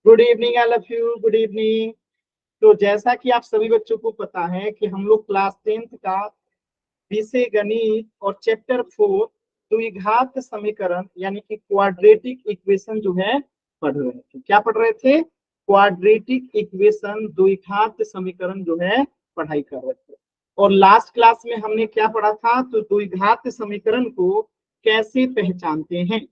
Good evening all of you, good evening. तो जैसा कि आप सभी बच्चों को पता है कि हम लोग क्लास 10th का विषय गणित और चैप्टर 4 द्विघात समीकरण यानी कि क्वाड्रेटिक इक्वेशन जो है पढ़ रहे थे। क्या पढ़ रहे थे? क्वाड्रेटिक इक्वेशन, द्विघात समीकरण जो है पढ़ाई कर रहे थे। और लास्ट क्लास में हमने क्या पढ़ा था? तो द्विघात समीकरण को कैसे पहचानते हैं।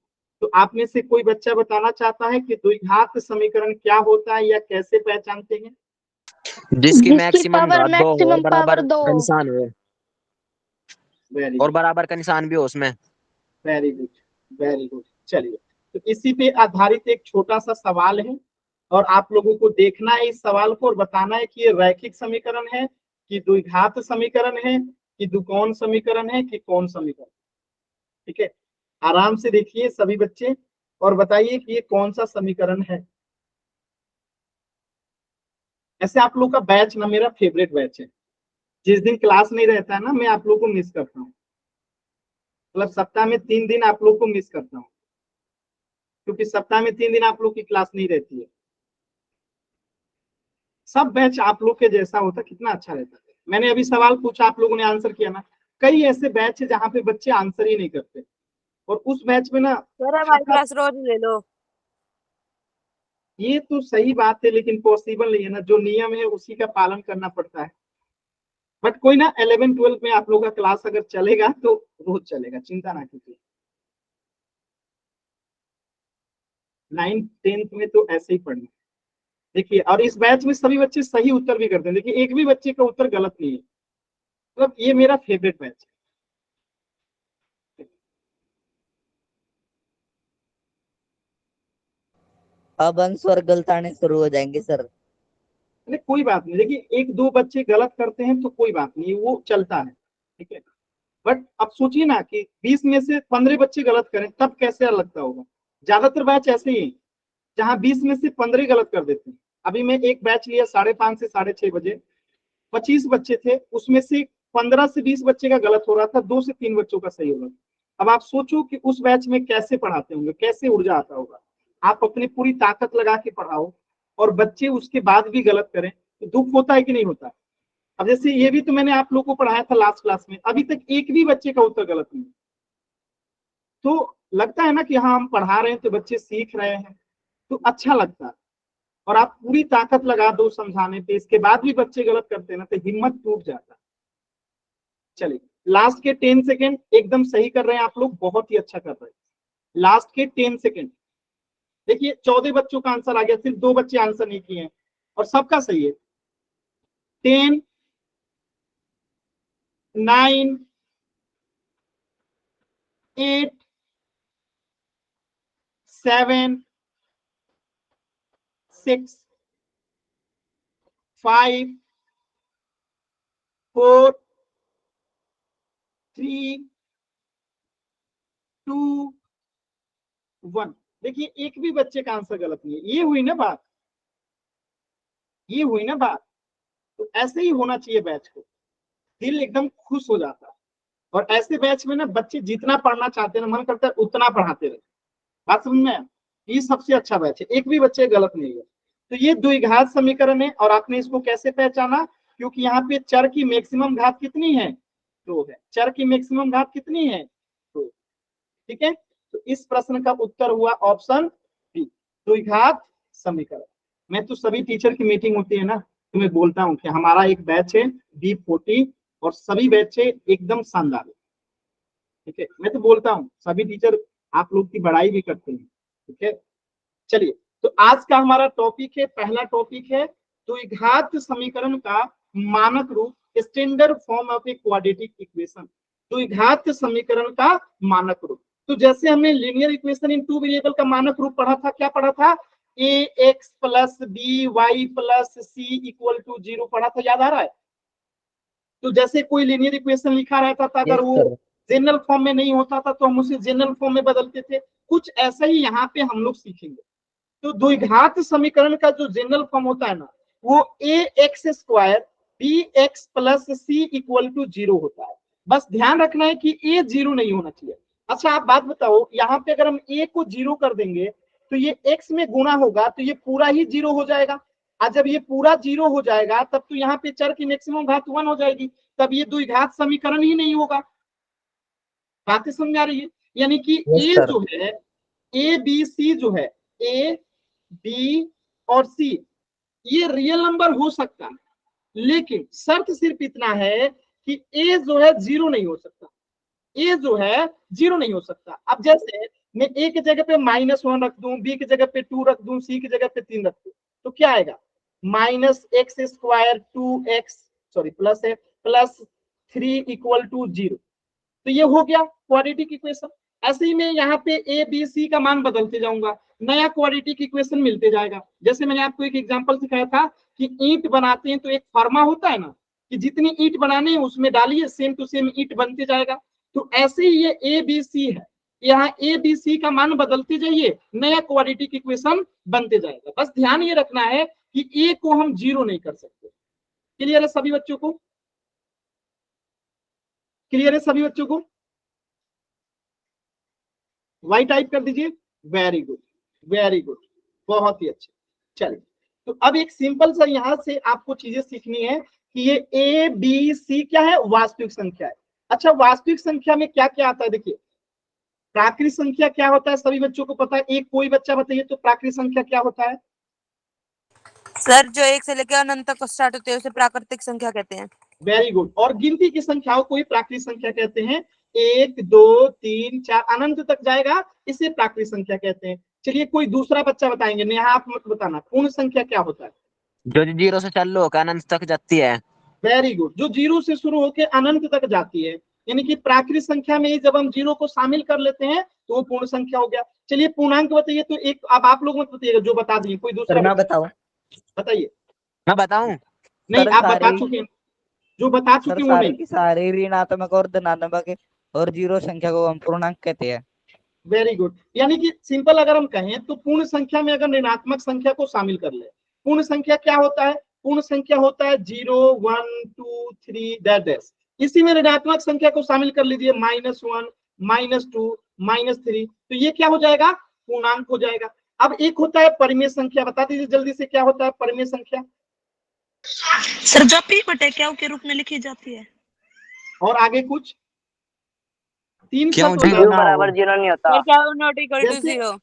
तो आप में से कोई बच्चा बताना चाहता है कि द्विघात समीकरण क्या होता है या कैसे पहचानते हैं? जिसकी जिसकी मैक्सिमम पावर घात 2 हो और मैक्सिमम बराबर पावर 2 का निशान हो, वेरी और गुड, बराबर का निशान भी हो उसमें। Very good, very good. चलिए, तो इसी पे आधारित एक छोटा सा सवाल है और आप लोगों को देखना है इस सवाल को और बताना है कि ये रैखिक समीकरण है कि द्विघात समीकरण है कि दुकोण समीकरण है कि कौन समीकरण। ठीक है, आराम से देखिए सभी बच्चे और बताइए कि ये कौन सा समीकरण है। ऐसे आप लोग का बैच ना मेरा फेवरेट बैच है। जिस दिन क्लास नहीं रहता है ना, मैं आप लोग को मिस करता हूँ। मतलब सप्ताह में 3 दिन आप लोग को मिस करता हूँ, क्योंकि सप्ताह में 3 दिन आप लोग की क्लास नहीं रहती है। सब बैच आप लोग के जैसा होता कितना अच्छा रहता। मैंने अभी सवाल पूछा, आप लोगों ने आंसर किया ना। कई ऐसे बैच है जहाँ पे बच्चे आंसर ही नहीं करते, और उस बैच में ना सर हमारी क्लास रोज ले लो। ये तो सही बात है, लेकिन पॉसिबल नहीं है ना। जो नियम है उसी का पालन करना पड़ता है। बट कोई ना, 11-12 में आप लोग का क्लास अगर चलेगा तो रोज चलेगा, चिंता ना कीजिए। 9th-10th में तो ऐसे ही पढ़ना। देखिए, और इस बैच में सभी बच्चे सही उत्तर भी करते हैं। देखिए, एक भी बच्चे का उत्तर गलत नहीं है। मतलब ये मेरा फेवरेट बैच है। अब अंश और गलत आने शुरू हो जाएंगे सर। अरे कोई बात नहीं, देखिए एक दो बच्चे गलत करते हैं तो कोई बात नहीं, वो चलता है। ठीक है, बट अब सोचिए ना कि 20 में से 15 बच्चे गलत करें, तब कैसे लगता होगा। ज्यादातर बैच ऐसे ही है जहां 20 में से 15 गलत कर देते हैं। अभी मैं एक बैच लिया 5:30 से 6:30 बजे, 25 बच्चे थे, उसमें से 15 से 20 बच्चे का गलत हो रहा था, 2 से 3 बच्चों का सही हो रहा था। अब आप सोचो कि उस बैच में कैसे पढ़ाते होंगे, कैसे ऊर्जा आता होगा। आप अपनी पूरी ताकत लगा के पढ़ाओ और बच्चे उसके बाद भी गलत करें, तो दुख होता है कि नहीं होता। अब जैसे ये भी तो मैंने आप लोगों को पढ़ाया था लास्ट क्लास में, अभी तक एक भी बच्चे का उत्तर गलत नहीं। तो लगता है ना कि हाँ, हम पढ़ा रहे हैं तो बच्चे सीख रहे हैं, तो अच्छा लगता है। और आप पूरी ताकत लगा दो समझाने पे, इसके बाद भी बच्चे गलत करते हैं ना, तो हिम्मत टूट जाता है। चलिए, लास्ट के 10 सेकेंड एकदम सही कर रहे हैं आप लोग, बहुत ही अच्छा कर रहे हैं। लास्ट के 10 सेकेंड देखिए, 14 बच्चों का आंसर आ गया, सिर्फ 2 बच्चे आंसर नहीं किए हैं और सबका सही है। 10, 9, 8, 7, 6, 5, 4, 3, 2, 1। देखिए, एक भी बच्चे का आंसर गलत नहीं है। ये हुई ना बात, ये हुई ना बात। तो ऐसे ही होना चाहिए बैच को, दिल एकदम खुश हो जाता है। और ऐसे बैच में ना बच्चे जितना पढ़ना चाहते हैं, मन करता है उतना पढ़ाते रहे। बात समझ में? ये सबसे अच्छा बैच है, एक भी बच्चे गलत नहीं है। तो ये द्विघात समीकरण है, और आपने इसको कैसे पहचाना? क्योंकि यहाँ पे चर की मैक्सिमम घात कितनी है? 2 है। चर की मैक्सिमम घात कितनी है? 2। ठीक है, तो इस प्रश्न का उत्तर हुआ ऑप्शन बी, द्विघात समीकरण। मैं तो सभी टीचर की मीटिंग होती है ना, तो मैं बोलता हूँ कि हमारा एक बैच है B40 और सभी बैच है एकदम शानदार। ठीक है, मैं तो बोलता हूँ, सभी टीचर आप लोग की बड़ाई भी करते हैं। ठीक है, चलिए, तो आज का हमारा टॉपिक है, पहला टॉपिक है द्विघात समीकरण का मानक रूप, standard form of a quadratic equation. द्विघात समीकरण का मानक रूप। तो जैसे हमने लीनियर इक्वेशन इन 2 वेरिएबल का मानक रूप पढ़ा था, क्या पढ़ा था? ax plus b y plus c equal to 0 पढ़ा था, याद आ रहा है? तो जैसे कोई लीनियर इक्वेशन लिखा रहता था, अगर यस वो सर। जनरल फॉर्म में नहीं होता था तो हम उसे जनरल फॉर्म में बदलते थे। कुछ ऐसा ही यहाँ पे हम लोग सीखेंगे। तो द्विघात समीकरण का जो जनरल फॉर्म होता है ना, वो a x square b x plus c equal to 0 होता है। बस ध्यान रखना है कि ए 0 नहीं होना चाहिए। अच्छा, आप बात बताओ, यहाँ पे अगर हम ए को 0 कर देंगे तो ये x में गुणा होगा तो ये पूरा ही 0 हो जाएगा। और जब ये पूरा 0 हो जाएगा तब तो यहाँ पे चर की मैक्सिमम घात 1 हो जाएगी, तब ये द्विघात समीकरण ही नहीं होगा। बातें समझ आ रही है? यानी कि यस ए सर। जो है, ए बी सी जो है, ए बी और सी ये रियल नंबर हो सकता है, लेकिन शर्त सिर्फ इतना है कि ए जो है 0 नहीं हो सकता, ए जो है 0 नहीं हो सकता। अब जैसे मैं ए की जगह पे -1 रख दूं, बी की जगह पे 2 रख दूं, सी की जगह पे 3 रख दूं, तो क्या आएगा? -x² 2x, सॉरी प्लस है, +3 = 0। तो ये हो गया क्वाड्रेटिक इक्वेशन। ऐसे ही मैं यहाँ पे ए बी सी का मान बदलते जाऊंगा, नया क्वाड्रेटिक इक्वेशन मिलते जाएगा। जैसे मैंने आपको एक एग्जांपल सिखाया था कि ईंट बनाते हैं तो एक फॉर्मा होता है ना कि जितनी ईंट बनाने हैं उसमें डालिए, सेम टू सेम ईंट बनते जाएगा। तो ऐसे ही ये ए बी सी है, यहाँ ए बी सी का मान बदलते जाइए, नया क्वाड्रेटिक इक्वेशन बनते जाएगा। बस ध्यान ये रखना है कि ए को हम 0 नहीं कर सकते। क्लियर है सभी बच्चों को? क्लियर है सभी बच्चों को? वाई टाइप कर दीजिए। वेरी गुड, वेरी गुड, बहुत ही अच्छे। चलिए, तो अब एक सिंपल सा यहां से आपको चीजें सीखनी है कि ये ए बी सी क्या है? वास्तविक संख्या है। अच्छा, वास्तविक संख्या में क्या क्या आता है? देखिए, प्राकृत संख्या क्या होता है सभी बच्चों को पता है? एक कोई बच्चा बताइए तो प्राकृत संख्या क्या होता है? सर जो 1 से लेकर अनंत तक स्टार्ट होते हैं उसे प्राकृतिक संख्या कहते हैं। Very good. और गिनती की संख्याओं को ही प्राकृत संख्या कहते हैं। 1 2 3 4 अनंत तक जाएगा, इसे प्राकृत संख्या कहते हैं। चलिए, कोई दूसरा बच्चा बताएंगे, नेहा आप मत बताना, पूर्ण संख्या क्या होता है? जो 0 से चालू होकर अनंत तक जाती है। वेरी गुड, जो 0 से शुरू होकर अनंत तक जाती है। यानी कि प्राकृत संख्या में ही जब हम 0 को शामिल कर लेते हैं तो वो पूर्ण संख्या हो गया। चलिए पूर्णांक बताइए। तो एक अब आप लोग मत बताइएगा, जो बता दिए, कोई दूसरा सर मैं बताऊं? बताइए। मैं बताऊं? नहीं, सर आप बता सारे, चुके हैं, जो बता सर चुके वो सारे नहीं। की सारे ऋणात्मक और धनात्मक और जीरो संख्या को हम पूर्णांक कहते हैं। Very good. यानी कि सिंपल अगर हम कहें तो पूर्ण संख्या में अगर ऋणात्मक संख्या को शामिल कर ले, पूर्ण संख्या क्या होता है? पूर्ण संख्या होता है 0 1 2 3 डैश। इसी में ऋणात्मक संख्या को शामिल कर लीजिए, -1 -2 -3, तो ये क्या हो जाएगा? पूर्णांक हो जाएगा। अब एक होता है परिमेय संख्या, बता दीजिए जल्दी से क्या होता है परिमेय संख्या? सर जो p/q के रूप में लिखी जाती है। और आगे कुछ 3 क्यों शब्द होता है, जीरो बराबर 0 नहीं होता? सर क्या नॉट इक्वल टू जैसे 0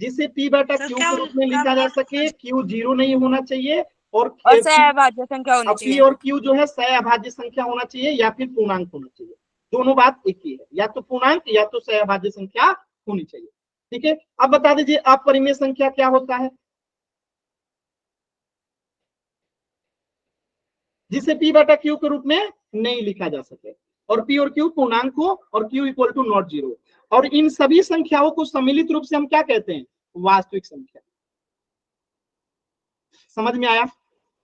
जिसे p/q सर के रूप में लिखा जा सके, q 0 नहीं होना चाहिए, और और सहभाज्य संख्या होनी p चाहिए। और q जो है सहअभाज्य संख्या होना चाहिए या फिर पूर्णांक होना चाहिए। दोनों बात एक ही है, या तो पूर्णांक या तो सहअभाज्य संख्या होनी चाहिए। ठीक है, अब बता दीजिए अपरिमेय संख्या क्या होता है? जिसे p/q के रूप में नहीं लिखा जा सके, और p और q पूर्णांक हो और q = नॉट 0, और इन सभी संख्याओं को सम्मिलित रूप से हम क्या कहते हैं? वास्तविक संख्या। समझ में आया?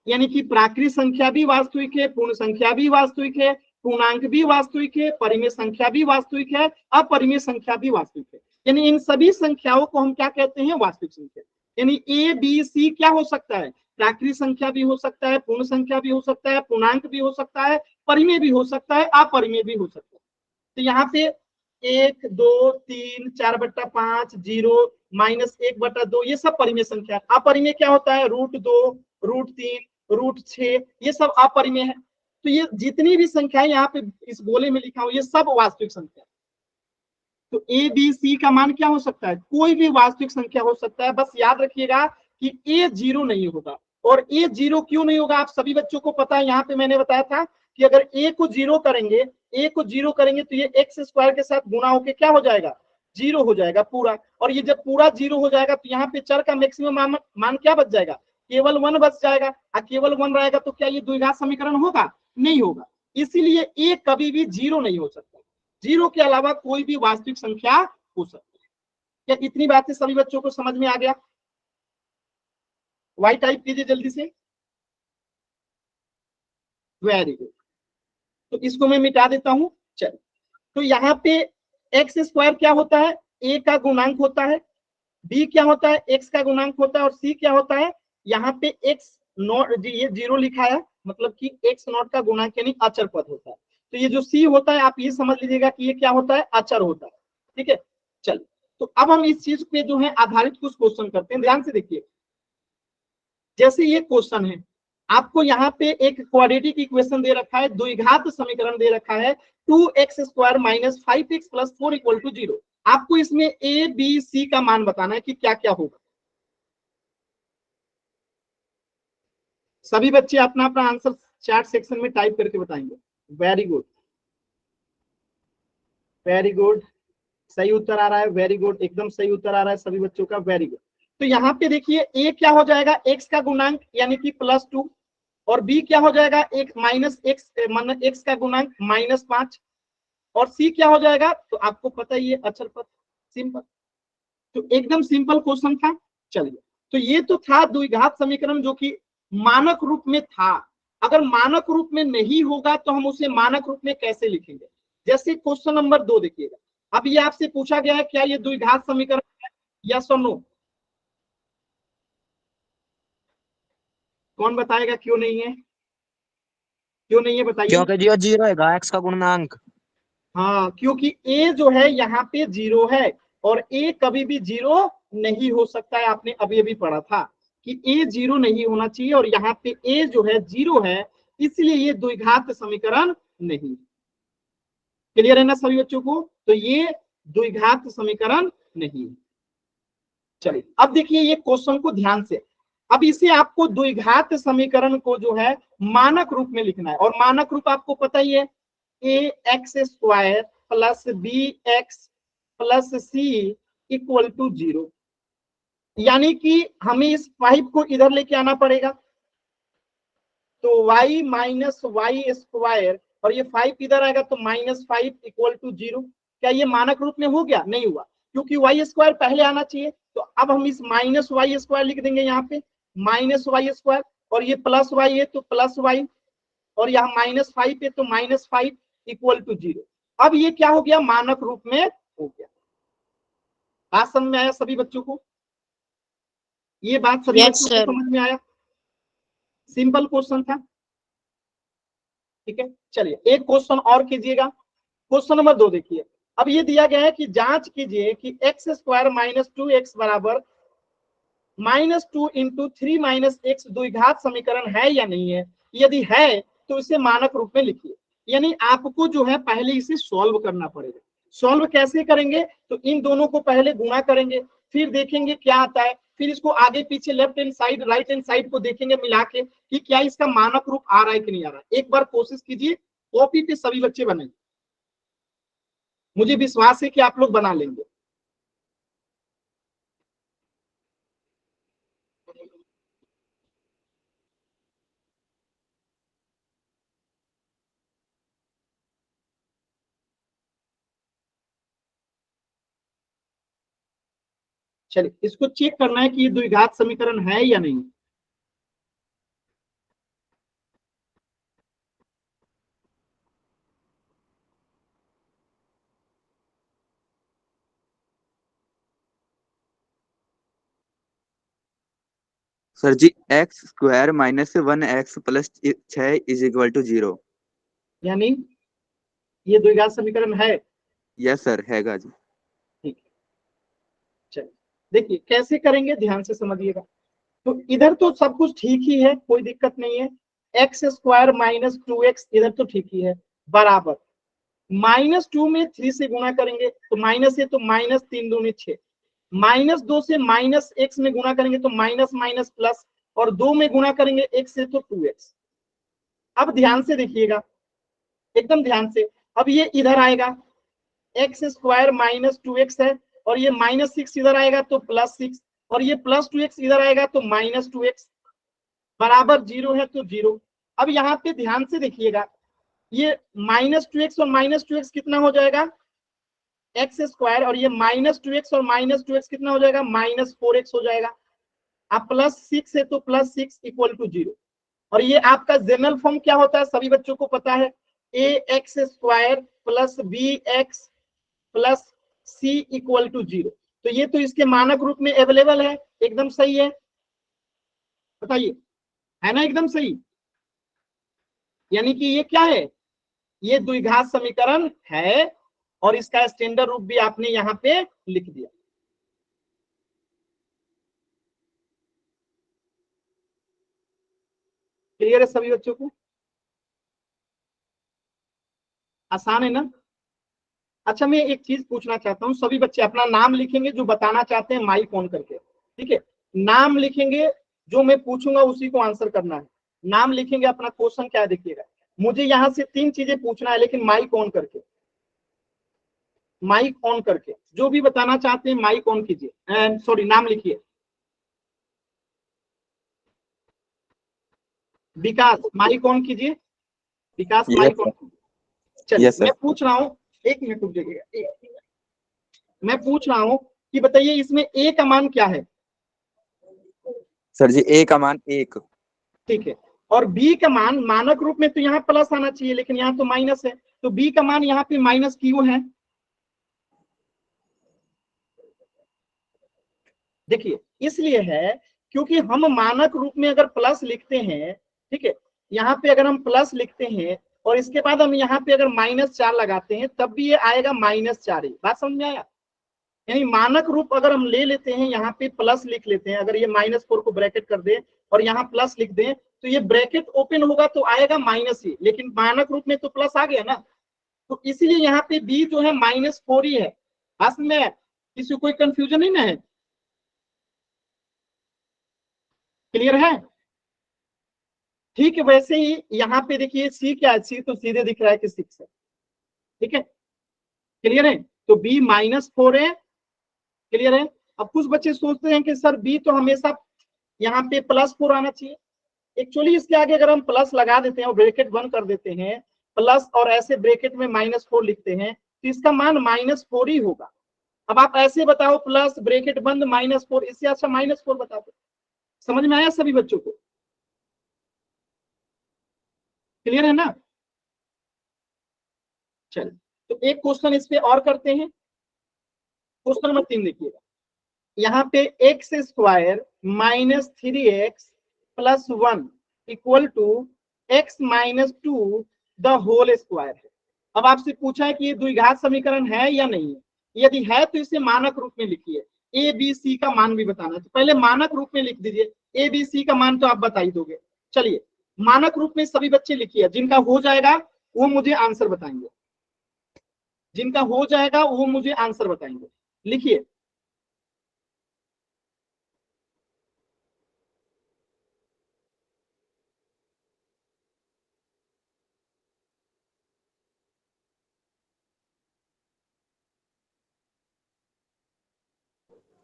यानी कि प्राकृत संख्या भी वास्तविक है, पूर्ण संख्या भी वास्तविक है, पूर्णांक भी वास्तविक है, परिमेय संख्या भी वास्तविक है, अपरिमेय संख्या भी वास्तविक है। यानी इन सभी संख्याओं को हम क्या कहते हैं? वास्तविक संख्या। यानी ए बी सी क्या हो सकता है? प्राकृत संख्या भी हो सकता है, पूर्ण संख्या भी हो सकता है, पूर्णांक भी हो सकता है, परिमेय भी हो सकता है, अपरिमेय भी हो सकता है। तो यहाँ पे 1 2 3 4/5 0 -1/2 ये सब परिमेय संख्या है। अपरिमेय क्या होता है? √2 √3 √6 ये सब अपरिमेय है। तो ये जितनी भी संख्या है यहाँ पे इस गोले में लिखा हूं, ये सब वास्तविक संख्या है। तो ए बी सी का मान क्या हो सकता है? कोई भी वास्तविक संख्या हो सकता है। बस याद रखिएगा कि ए 0 नहीं होगा। और ए 0 क्यों नहीं होगा? आप सभी बच्चों को पता है, यहाँ पे मैंने बताया था कि अगर ए को 0 करेंगे, तो ये x² के साथ गुणा होके क्या हो जाएगा? 0 हो जाएगा पूरा। और ये जब पूरा 0 हो जाएगा तो यहाँ पे चर का मैक्सिमम मान क्या बच जाएगा? केवल 1 बच जाएगा। और केवल 1 रहेगा तो क्या ये द्विघात समीकरण होगा? नहीं होगा। इसीलिए ए कभी भी 0 नहीं हो सकता। 0 के अलावा कोई भी वास्तविक संख्या हो सकती है। क्या इतनी बातें सभी बच्चों को समझ में आ गया? वाई टाइप कीजिए जल्दी से। Very good. तो इसको मैं मिटा देता हूं। चल, तो यहाँ पे x² क्या होता है? a का गुणांक होता है, b क्या होता है? x का गुणांक होता है, और c क्या होता है? यहाँ पे x नॉट, ये 0 लिखा है, मतलब कि x0 का गुणांक यानी अचर पद होता है। तो ये जो c होता है आप ये समझ लीजिएगा कि ये क्या होता है? अचर होता है। ठीक है, चल, तो अब हम इस चीज पे जो है आधारित कुछ क्वेश्चन करते हैं, ध्यान से देखिए। जैसे ये क्वेश्चन है, आपको यहाँ पे एक क्वाड्रेटिक इक्वेशन दे रखा है, द्विघात समीकरण दे रखा है 2x² minus 5x plus 4 equal to 0। आपको इसमें ए बी सी का मान बताना है कि क्या क्या होगा। सभी बच्चे अपना अपना आंसर चैट सेक्शन में टाइप करके बताएंगे। वेरी गुड, वेरी गुड, सही उत्तर आ रहा है, वेरी गुड, एकदम सही उत्तर आ रहा है सभी बच्चों का, वेरी गुड। तो यहाँ पे देखिए ए क्या हो जाएगा, x का गुणांक यानी कि +2, और b क्या हो जाएगा, एक माइनस एक्स मतलब x का गुणांक -5, और c क्या हो जाएगा, तो आपको पता ही है अचर पद, सिंपल। तो एकदम सिंपल क्वेश्चन था। चलिए, तो ये तो था द्विघात समीकरण जो कि मानक रूप में था। अगर मानक रूप में नहीं होगा तो हम उसे मानक रूप में कैसे लिखेंगे। जैसे क्वेश्चन नंबर 2 देखिएगा, अब ये आपसे पूछा गया है क्या ये द्विघात समीकरण है, यस और नो। कौन बताएगा क्यों नहीं है, क्यों नहीं है बताइए। क्योंकि जो 0 है x का गुणांक। हाँ, क्योंकि a जो है यहाँ पे 0 है, और a कभी भी 0 नहीं हो सकता है। आपने अभी अभी पढ़ा था कि a 0 नहीं होना चाहिए, और यहाँ पे a जो है 0 है, इसलिए ये द्विघात समीकरण नहीं। क्लियर है ना सभी बच्चों को। तो ये द्विघात समीकरण नहीं। चलिए अब देखिए ये क्वेश्चन को ध्यान से, अब इसे आपको द्विघात समीकरण को जो है मानक रूप में लिखना है, और मानक रूप आपको पता ही है, ax² plus bx plus c equal to 0। यानी कि हमें इस 5 को इधर लेके आना पड़ेगा, तो y माइनस y², और ये 5 इधर आएगा तो -5 इक्वल टू 0। क्या ये मानक रूप में हो गया, नहीं हुआ, क्योंकि y² पहले आना चाहिए। तो अब हम इस -y² लिख देंगे यहाँ पे, -y², और ये प्लस y है तो प्लस y, और यहाँ -5 है तो -5 इक्वल टू 0। अब ये क्या हो गया, मानक रूप में हो गया। बात समझ में आया सभी बच्चों को, ये बात सभी बच्चों को समझ में आया। सिंपल क्वेश्चन था, ठीक है। चलिए एक क्वेश्चन और कीजिएगा, क्वेश्चन नंबर 2 देखिए। अब ये दिया गया है कि जांच कीजिए कि x² माइनस 2x बराबर -2 इंटू 3 - x द्विघात समीकरण है या नहीं है। यदि है तो इसे मानक रूप में लिखिए। यानी आपको जो है पहले इसे सॉल्व करना पड़ेगा। सॉल्व कैसे करेंगे, तो इन दोनों को पहले गुणा करेंगे, फिर देखेंगे क्या आता है, फिर इसको आगे पीछे left hand side right hand side को देखेंगे मिला के कि क्या इसका मानक रूप आ रहा है कि नहीं आ रहा है। एक बार कोशिश कीजिए, कॉपी पे सभी बच्चे बनाएंगे, मुझे विश्वास है कि आप लोग बना लेंगे। चलिए इसको चेक करना है कि ये द्विघात समीकरण है या नहीं। सर जी x² minus 1x plus 6 is equal to 0। यानी ये द्विघात समीकरण है। यस सर, हैगा जी। ठीक है, चलिए देखिए कैसे करेंगे, ध्यान से समझिएगा। तो इधर तो सब कुछ ठीक ही है, कोई दिक्कत नहीं है। x² माइनस 2x इधर तो ठीक ही है, बराबर -2 में 3 से गुणा करेंगे तो माइनस है तो -3 दूनी 6, -2 से -x में गुणा करेंगे तो माइनस माइनस प्लस, और 2 में गुणा करेंगे x से तो 2x। अब ध्यान से देखिएगा, एकदम ध्यान से। अब ये इधर आएगा, x² माइनस 2x है, और ये -6 इधर आएगा तो +6, और ये +2x इधर आएगा तो -2x, बराबर 0 है तो 0। अब यहाँ पे ध्यान से देखिएगा, ये -2x और -2x कितना हो जाएगा, x², और ये -2x और -2x कितना हो जाएगा, -4x हो जाएगा। अब +6 है तो +6 इक्वल टू 0, और ये आपका जनरल फॉर्म क्या होता है सभी बच्चों को पता है, ax² plus bx plus c equal to 0। तो ये तो इसके मानक रूप में अवेलेबल है, एकदम सही है, बताइए है ना, एकदम सही। यानी कि ये क्या है, ये द्विघात समीकरण है, और इसका स्टैंडर्ड रूप भी आपने यहाँ पे लिख दिया। क्लियर है सभी बच्चों को? आसान है ना? अच्छा, मैं एक चीज पूछना चाहता हूँ, सभी बच्चे अपना नाम लिखेंगे जो बताना चाहते हैं माइक ऑन करके, ठीक है? नाम लिखेंगे, जो मैं पूछूंगा उसी को आंसर करना है। नाम लिखेंगे, अपना क्वेश्चन क्या है देखिएगा। मुझे यहाँ से 3 चीजें पूछना है, लेकिन माइक ऑन करके, माइक ऑन करके जो भी बताना चाहते हैं माइक ऑन कीजिए, सॉरी नाम लिखिए। विकास माइक ऑन कीजिए, विकास Yes, माइक ऑन कीजिए। चलिए Yes, sir. मैं पूछ रहा हूँ, 1 मिनट रुक जाइएगा, मैं पूछ रहा हूँ कि बताइए इसमें ए का मान क्या है? सर जी ए का मान 1। ठीक है, और बी का मान मानक रूप में तो यहाँ प्लस आना चाहिए, लेकिन यहाँ तो माइनस है, तो बी का मान यहाँ पे माइनस क्यों है? देखिए इसलिए है क्योंकि हम मानक रूप में अगर प्लस लिखते हैं, ठीक है, यहाँ पे अगर हम प्लस लिखते हैं और इसके बाद हम यहाँ पे अगर -4 लगाते हैं तब भी ये आएगा -4 ही। बात समझ में आया? यानी मानक रूप अगर हम ले लेते हैं, यहाँ पे प्लस लिख लेते हैं, अगर ये -4 को ब्रैकेट कर दे और यहाँ प्लस लिख दें तो ये ब्रैकेट ओपन होगा तो आएगा माइनस ही, लेकिन मानक रूप में तो प्लस आ गया ना, तो इसीलिए यहाँ पे बी जो है -4 ही है। बात में किसी कोई कंफ्यूजन नहीं ना है? क्लियर है? ठीक है, वैसे ही यहाँ पे देखिए सी क्या है, सी तो सीधे दिख रहा है कि 6 है, ठीक है, क्लियर है? तो बी -4 है, क्लियर है? अब कुछ बच्चे सोचते हैं कि सर बी तो हमेशा यहाँ पे +4 आना चाहिए। एक्चुअली इसके आगे अगर हम प्लस लगा देते हैं और ब्रैकेट बंद कर देते हैं, प्लस और ऐसे ब्रैकेट में -4 लिखते हैं तो इसका मान -4 ही होगा। अब आप ऐसे बताओ प्लस ब्रैकेट बंद -4, इससे अच्छा -4 बता दो। समझ में आया सभी बच्चों को? क्लियर है ना? चलिए तो एक क्वेश्चन इस पे और करते हैं। क्वेश्चन नंबर 3 देखिएगा, यहाँ पे x² - 3x + 1 = x - 2 the whole square है। अब आपसे पूछा है कि ये द्विघात समीकरण है या नहीं है। यदि है तो इसे मानक रूप में लिखिए, ए बी सी का मान भी बताना है, तो पहले मानक रूप में लिख दीजिए। ए बी सी का मान तो आप बता ही दोगे। चलिए मानक रूप में सभी बच्चे लिखिए, जिनका हो जाएगा वो मुझे आंसर बताएंगे, जिनका हो जाएगा वो मुझे आंसर बताएंगे। लिखिए,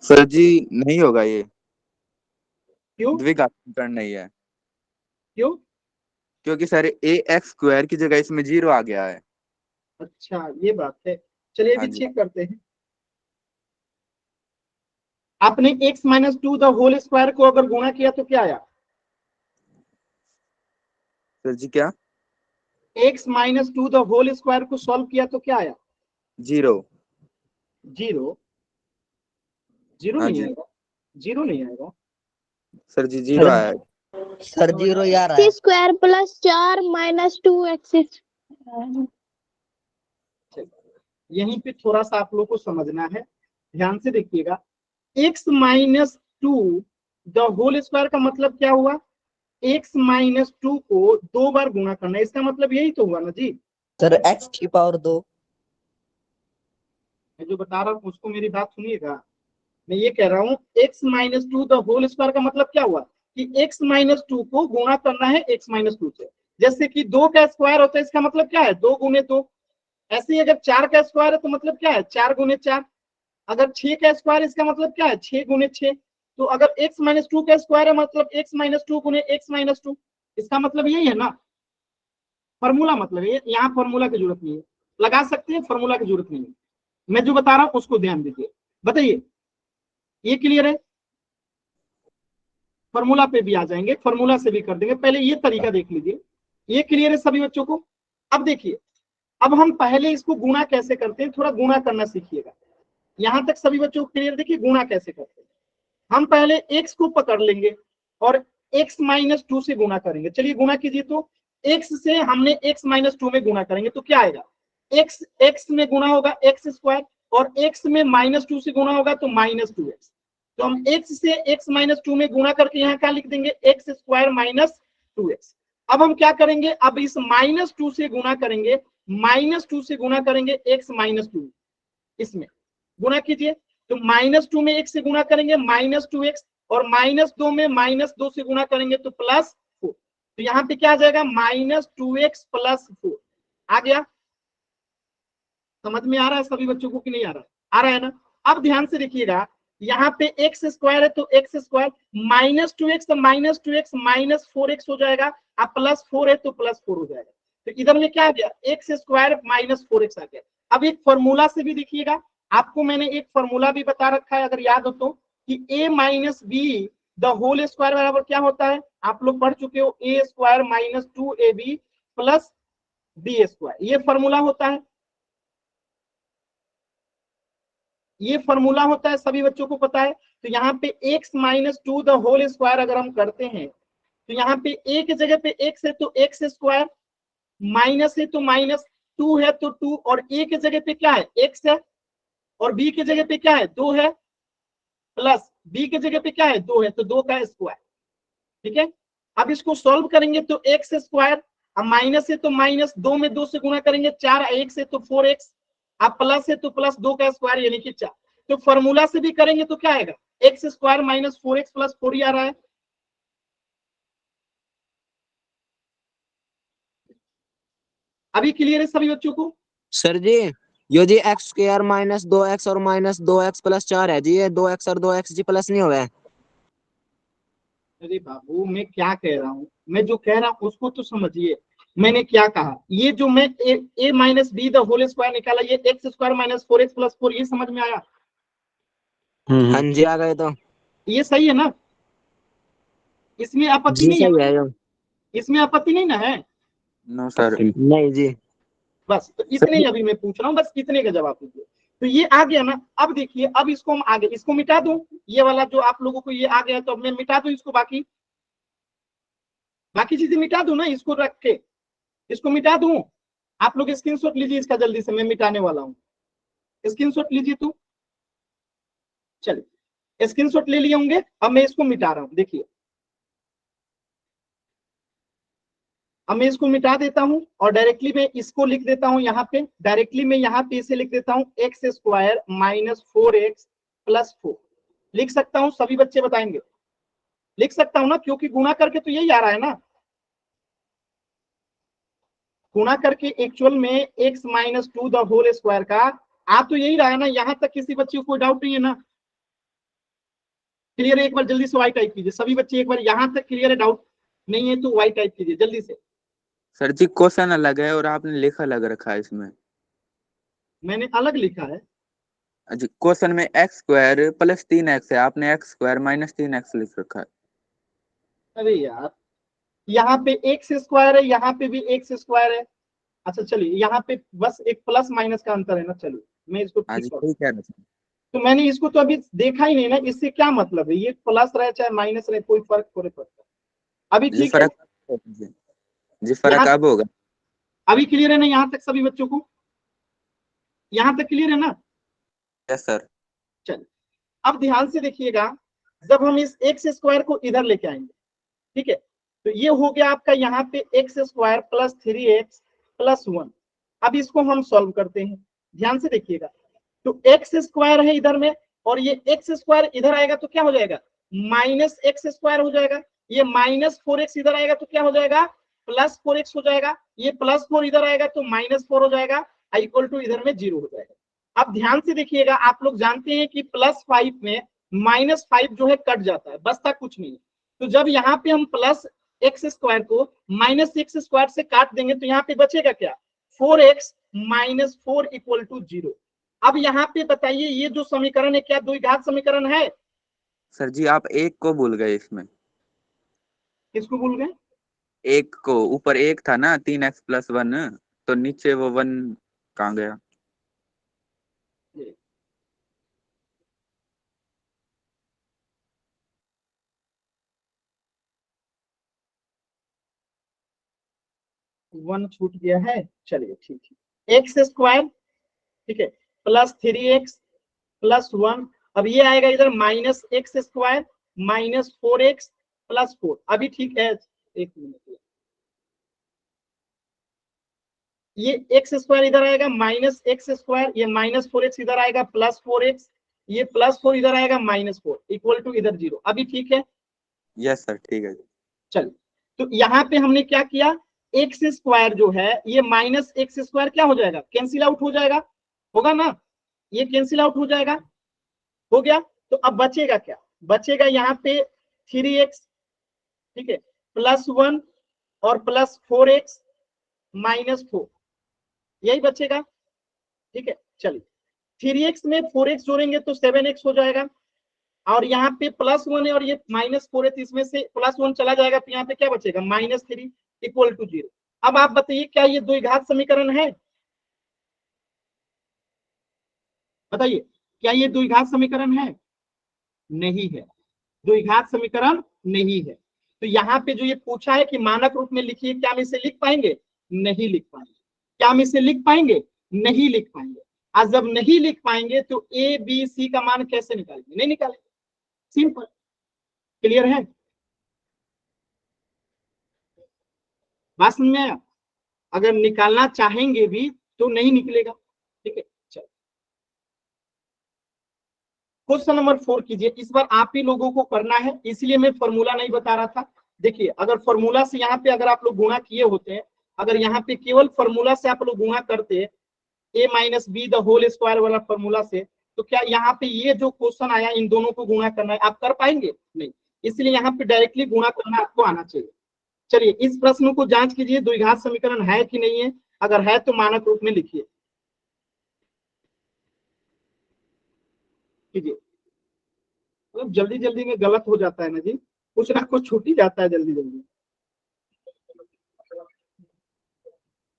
सर जी नहीं होगा ये, क्यों द्विघात समीकरण नहीं है, क्यों? क्योंकि सर ax² की जगह इसमें 0 आ गया है। अच्छा ये बात है, चलिए हाँ अभी जी। चेक करते हैं। आपने x - 2 द होल स्क्वायर को अगर गुणा किया तो क्या आया? सर जी क्या? x - 2 द होल स्क्वायर को सॉल्व किया तो क्या आया? 0। 0। 0 हाँ नहीं जी आएगा, 0 नहीं आएगा। सर जी 0 आया है। सर 0 ही आ रहा है। Square plus 4 - 2x। यहीं पे थोड़ा सा आप लोग को समझना है, ध्यान से देखिएगा। x - 2 द होल स्क्वायर का मतलब क्या हुआ? x - 2 को 2 बार गुणा करना है, इसका मतलब यही तो हुआ ना जी। सर x की पावर 2। मैं जो बता रहा हूँ उसको मेरी बात सुनिएगा। मैं ये कह रहा हूँ x - 2 द होल स्क्वायर का मतलब क्या हुआ कि x - 2 को गुणा करना है x - 2 से। जैसे कि 2 का स्क्वायर होता है, इसका मतलब क्या है? 2 × 2। ऐसे ही अगर 4 का स्क्वायर है तो मतलब क्या है? 4 × 4। अगर 6 का स्क्वायर इसका मतलब क्या है? 6 × 6। तो अगर x - 2 का स्क्वायर है मतलब x - 2 × x - 2, इसका मतलब यही है ना। फॉर्मूला मतलब ये, यहाँ फॉर्मूला की जरूरत नहीं है, लगा सकते हैं, फॉर्मूला की जरूरत नहीं है। मैं जो बता रहा हूँ उसको ध्यान दीजिए। बताइए ये क्लियर है? फॉर्मूला पे भी आ जाएंगे, फॉर्मूला से भी कर देंगे, पहले ये तरीका देख लीजिए। ये क्लियर है सभी बच्चों को? अब देखिए, अब हम पहले इसको गुणा कैसे करते हैं, थोड़ा गुणा करना सीखिएगा। यहां तक सभी बच्चों को क्लियर? देखिए गुणा कैसे करते हैं। हम पहले x को पकड़ लेंगे और x - 2 से गुणा करेंगे। चलिए गुणा कीजिए। तो x से हमने x - 2 में गुणा करेंगे तो क्या आएगा? x में गुणा होगा x² और x में -2 से गुणा होगा तो -2x। तो हम x से x - 2 में गुणा करके यहाँ क्या लिख देंगे? x² - 2x। अब हम क्या करेंगे, अब इस -2 से गुना करेंगे, -2 से गुना करेंगे x -2, इसमें गुना कीजिए। तो -2 में x से गुना करेंगे -2x, और -2 में -2 से गुना करेंगे तो +4। तो यहाँ पे क्या आ जाएगा, -2x + 4 आ गया। समझ में आ रहा है सभी बच्चों को कि नहीं आ रहा है? आ रहा है ना। अब ध्यान से देखिएगा, यहाँ पे x² है तो x² -2x -4x हो जाएगा, अब +4 है तो +4 हो जाएगा। तो इधर में क्या आ गया, x² -4x आ गया। अब एक फॉर्मूला से भी देखिएगा, आपको मैंने एक फॉर्मूला भी बता रखा है अगर याद हो तो, कि a - b the whole square बराबर क्या होता है, आप लोग पढ़ चुके हो, a² - 2ab + b², ये फॉर्मूला होता है, ये फॉर्मूला होता है, सभी बच्चों को पता है। तो यहाँ पे x - 2 द होल स्क्वायर अगर हम करते हैं, तो यहाँ पे a की जगह पे x है तो x², माइनस है तो -2 है तो 2, और a की जगह पे क्या है, x है, और b की जगह पे क्या है, 2 है, प्लस b की जगह पे क्या है, 2 है, तो 2 का स्क्वायर। ठीक है, अब इसको सॉल्व करेंगे तो x², अब माइनस है तो -2 में 2 से गुणा करेंगे 4, x है तो 4x, अब प्लस है तो +2 का स्क्वायर यानी कि 4। तो फॉर्मूला से भी करेंगे तो क्या आएगा, x² - 4x + 4 ही आ रहा है। अभी क्लियर है सभी बच्चों को? सर जी यो जी x² -2x और -2x + 4 है जी, ये 2x और 2x जी प्लस नहीं हुआ है। अरे बाबू मैं क्या कह रहा हूँ, मैं जो कह रहा हूँ उसको तो समझिए, मैंने क्या कहा, ये जो मैं a - b the whole square निकाला, ये x² - 4x + 4, ये समझ में आया? हाँ जी आ गए तो। ये सही है ना, इसमें आपत्ति जी नहीं है सही ना? है यो। इसमें आपत्ति नहीं ना है? No sir. नहीं जी। बस तो इतने ही अभी मैं पूछ रहा हूँ, बस इतने का जवाब दीजिए। तो ये आ गया ना। अब देखिए, अब इसको हम आगे, इसको मिटा दूं, ये वाला जो आप लोगों को ये आ गया, तो अब मैं मिटा दूं इसको, बाकी चीजें मिटा दूं ना, इसको रख के इसको मिटा दूं। आप लोग स्क्रीनशॉट लीजिए इसका जल्दी से, मैं मिटाने वाला हूँ, स्क्रीनशॉट लीजिए। तो चलिए स्क्रीनशॉट ले लिए होंगे, अब मैं इसको मिटा रहा हूँ। देखिए अब मैं इसको मिटा देता हूं, और डायरेक्टली मैं इसको लिख देता हूं यहाँ पे, डायरेक्टली मैं यहाँ पे इसे लिख देता हूं x² - 4x + 4 लिख सकता हूं। सभी बच्चे बताएंगे, लिख सकता हूं ना, क्योंकि गुणा करके तो यही आ रहा है ना, गुणा करके एक्चुअल में x - 2 द होल स्क्वायर का आ तो यही रहा है ना। यहां तक किसी बच्चे को कोई डाउट नहीं है ना? क्लियर है? एक बार जल्दी से वाई टाइप कीजिए सभी बच्चे, एक बार यहां तक क्लियर है? डाउट नहीं है तो वाई टाइप कीजिए जल्दी से। सर जी क्वेश्चन अलग है और आपने लिखा अलग रखा है इसमें। मैंने अलग लिखा है। जी क्वेश्चन में x² + 3x है, आपने x² - 3x लिख रखा है। अरे यार, यहाँ पे x² है, यहाँ पे भी x² है। अच्छा चलिए, यहाँ पे बस एक प्लस माइनस का अंतर है ना। चलिए मैं इसको हाँ ठीक जी कर, ठीक है। तो मैंने इसको तो अभी देखा ही नहीं ना, इससे क्या मतलब है, ये प्लस रहे चाहे माइनस रहे, कोई फर्क थोड़े पड़ता है। अभी जी ठीक है, फर्क जी फर्क यहाँ अब होगा। अभी क्लियर है ना यहाँ तक सभी बच्चों को? यहाँ तक क्लियर है ना? Yes sir. चलिए अब ध्यान से देखिएगा, जब हम इस x² को इधर लेके आएंगे, ठीक है, तो ये हो गया आपका यहाँ पे x² + 3x + 1। अब इसको हम सॉल्व करते हैं, ध्यान से देखिएगा। तो x² है इधर में, और ये x² इधर आएगा तो क्या हो जाएगा, -x² हो जाएगा। ये -4x इधर आएगा तो क्या हो जाएगा, +4x हो जाएगा। ये +4 इधर आएगा तो -4 हो जाएगा, इक्वल टू इधर में 0 हो जाएगा। अब ध्यान से देखिएगा, आप लोग जानते हैं कि +5 में -5 जो है कट जाता है, बचता कुछ नहीं। तो जब यहाँ पे हम +x² को -x² से काट देंगे तो यहाँ पे बचेगा क्या, 4x - 4 = 0। अब यहाँ पे बताइए, ये जो समीकरण है क्या द्विघात समीकरण है? सर जी आप एक को भूल गए इसमें। किसको भूल गए? एक को, ऊपर एक था ना 3x + 1, तो नीचे वो 1 कहाँ गया? वन छूट गया है, चलिए ठीक है। x², ठीक है, +3x + 1। अब ये आएगा इधर -x² - 4x + 4। अभी ठीक है, एक मिनट, ये एक्स स्क्वायर इधर आएगा माइनस एक्स स्क्वायर, ये माइनस 4x इधर आएगा प्लस 4x, ये प्लस 4 इधर आएगा माइनस 4 इक्वल टू इधर 0। अभी ठीक है? यस सर ठीक है। चलिए, तो यहाँ पे हमने क्या किया, एक्स स्क्वायर जो है ये माइनस एक्स स्क्वायर क्या हो जाएगा, कैंसिल आउट हो जाएगा, होगा ना, ये कैंसिल आउट हो जाएगा, हो गया। तो अब बचेगा क्या, बचेगा यहाँ पे 3x, ठीक है, प्लस 1 और प्लस 4x माइनस 4, यही बचेगा, ठीक है। चलिए 3x में 4x जोड़ेंगे तो 7x हो जाएगा, और यहाँ पे प्लस 1 है और ये माइनस 4 है, तो इसमें से प्लस 1 चला जाएगा, तो यहाँ पे क्या बचेगा माइनस 3 इक्वल टू 0। अब आप बताइए क्या ये द्विघात समीकरण है, बताइए क्या ये द्विघात समीकरण है, नहीं है, द्विघात समीकरण नहीं है। तो यहाँ पे जो ये पूछा है कि मानक रूप में लिखिए, क्या हम इसे लिख पाएंगे, नहीं लिख पाएंगे। क्या हम इसे लिख पाएंगे, नहीं लिख पाएंगे। आज जब नहीं लिख पाएंगे तो ए बी सी का मान कैसे निकालेंगे, नहीं निकालेंगे, सिंपल, क्लियर है, बात समझ में आया। अगर निकालना चाहेंगे भी तो नहीं निकलेगा, ठीक है। चलो क्वेश्चन नंबर 4 कीजिए, इस बार आप ही लोगों को करना है, इसलिए मैं फॉर्मूला नहीं बता रहा था। देखिए अगर फॉर्मूला से यहाँ पे अगर आप लोग गुणा किए होते हैं, अगर यहाँ पे केवल फॉर्मूला से आप लोग गुणा करते a minus b the whole square वाला फॉर्मूला से, तो क्या यहाँ पे ये जो क्वेश्चन आया इन दोनों को गुणा करना है, आप कर पाएंगे, नहीं, इसलिए यहाँ पे डायरेक्टली गुणा करना आपको आना चाहिए। चलिए इस प्रश्न को जांच कीजिए, द्विघात समीकरण है कि नहीं है, अगर है तो मानक रूप में लिखिए, कीजिए। मतलब जल्दी जल्दी में गलत हो जाता है ना जी, कुछ ना कुछ छूट ही जाता है जल्दी जल्दी।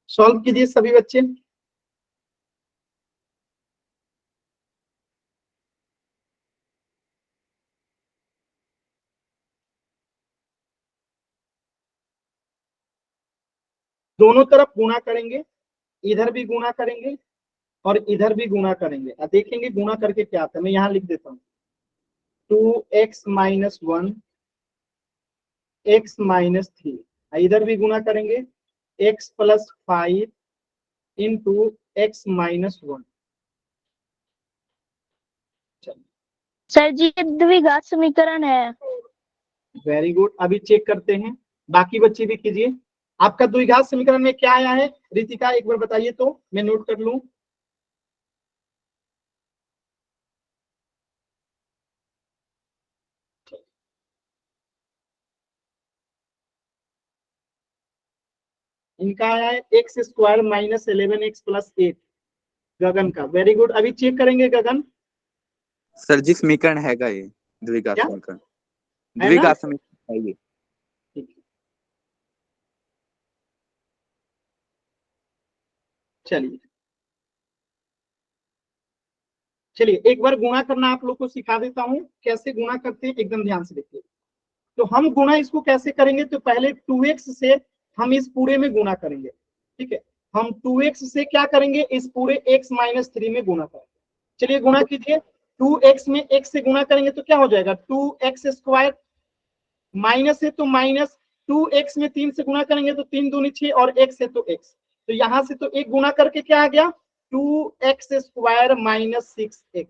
सॉल्व कीजिए सभी बच्चे। दोनों तरफ गुणा करेंगे, इधर भी गुणा करेंगे और इधर भी गुणा करेंगे, और देखेंगे गुणा करके क्या आता है। मैं यहाँ लिख देता हूँ 2x माइनस 1 x माइनस 3, इधर भी गुणा करेंगे x plus 5 into x minus 1। Sir ji ये द्विघात समीकरण है। वेरी गुड, अभी चेक करते हैं, बाकी बच्चे भी कीजिए। आपका द्विघात समीकरण में क्या आया है, रितिका एक बार बताइए तो मैं नोट कर लूं। इनका आया है x square minus 11x plus 8, गगन का। वेरी गुड, अभी चेक करेंगे गगन। सर जी समीकरण हैगा ये, द्विघात क्या? समीकरण, है ना? द्विघात समीकरण है ये। ठीक है, चलिए चलिए एक बार गुणा करना आप लोग को सिखा देता हूं, कैसे गुणा करते हैं एकदम ध्यान से देखिए। तो हम गुणा इसको कैसे करेंगे, तो पहले 2x से हम इस पूरे में गुणा करेंगे, ठीक है। हम 2x से क्या करेंगे, इस पूरे x माइनस 3 में गुणा करेंगे। चलिए गुणा कीजिए, 2x में x से गुणा करेंगे तो क्या हो जाएगा 2x स्क्वायर, माइनस है तो माइनस, 2x में 3 से गुणा करेंगे तो 3 दूनी 6 और x है तो x, तो यहां से तो एक गुणा करके क्या आ गया 2x स्क्वायर माइनस 6x,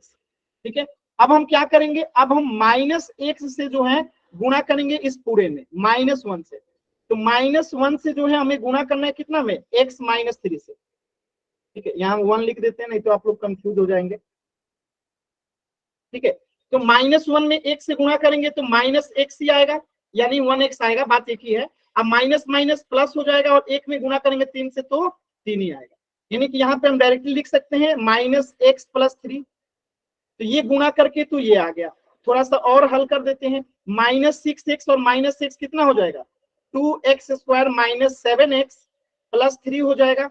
ठीक है। अब हम क्या करेंगे, अब हम माइनस x से जो है गुणा करेंगे इस पूरे में माइनस 1 से, तो माइनस 1 से जो है हमें गुणा करना है कितना में, x माइनस 3 से, ठीक है। यहाँ 1 लिख देते हैं, नहीं तो आप लोग कंफ्यूज हो जाएंगे, ठीक है। तो माइनस 1 में x से गुणा करेंगे तो माइनस x ही आएगा, यानी 1x आएगा, बात एक ही है। अब माइनस माइनस प्लस हो जाएगा और 1 में गुणा करेंगे 3 से तो 3 ही आएगा, यानी कि यहाँ पे हम डायरेक्टली लिख सकते हैं माइनस x प्लस 3, तो ये गुणा करके तो ये आ गया। थोड़ा सा और हल कर देते हैं, माइनस 6x और माइनस 6 कितना हो जाएगा 2x square minus 7x plus 3 हो जाएगा,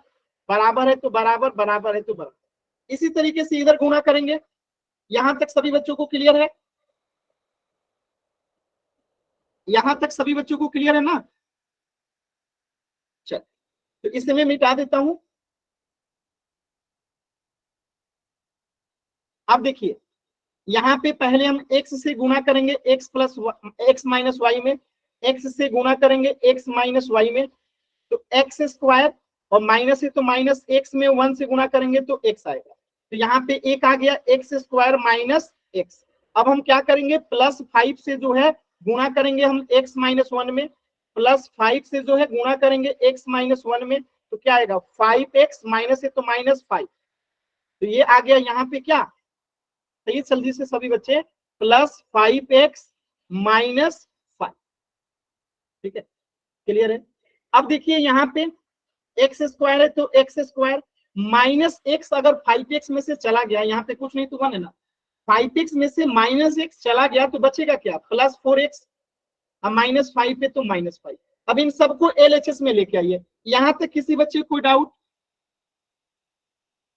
बराबर है तो बराबर, बराबर है तो बराबर। इसी तरीके से इधर गुणा करेंगे। यहां तक सभी बच्चों को क्लियर है, यहां तक सभी बच्चों को क्लियर है ना। चल तो इसे मैं मिटा देता हूं। अब देखिए यहाँ पे पहले हम x से गुणा करेंगे x plus x minus y में, x से गुणा करेंगे x माइनस वाई में, तो x स्क्वायर और माइनस है तो माइनस एक्स में 1 से गुणा करेंगे तो एक्स आएगा। तो यहाँ पे एक आ गया एक्स स्क्वायर माइनस एक्स। अब हम क्या करेंगे, प्लस 5 से जो है गुणा करेंगे हम एक्स माइनस 1 में, प्लस 5 से जो है गुणा करेंगे एक्स माइनस 1 में, तो क्या आएगा 5x माइनस है तो माइनस 5। तो ये आ गया यहाँ पे क्या, सही जल्दी से सभी बच्चे, प्लस 5x माइनस 5। ठीक है, क्लियर है। अब देखिए यहाँ पे एक्स स्क्वायर है तो एक्स स्क्वायर माइनस एक्स, अगर 5x में से चला गया, यहाँ पे कुछ नहीं तो 1 है ना, 5x में से माइनस एक्स चला गया तो बचेगा क्या, प्लस 4x, अब माइनस 5 है तो माइनस 5। अब इन सबको LHS में लेके आइए। यहां तक किसी बच्चे को कोई डाउट,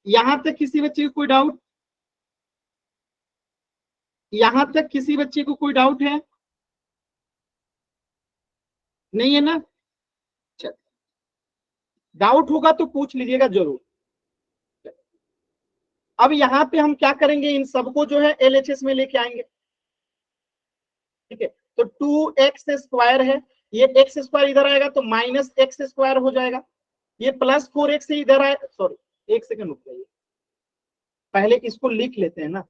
यहां तक किसी बच्चे को कोई डाउट, यहां तक किसी बच्चे को कोई डाउट है, नहीं है ना, चल डाउट होगा तो पूछ लीजिएगा जरूर। अब यहाँ पे हम क्या करेंगे, इन सबको जो है LHS में लेके आएंगे। ठीक है, तो 2x स्क्वायर है, ये एक्स स्क्वायर इधर आएगा तो माइनस एक्स स्क्वायर हो जाएगा, ये प्लस 4x इधर आए, सॉरी एक सेकंड रुक जाइए, पहले इसको लिख लेते हैं ना,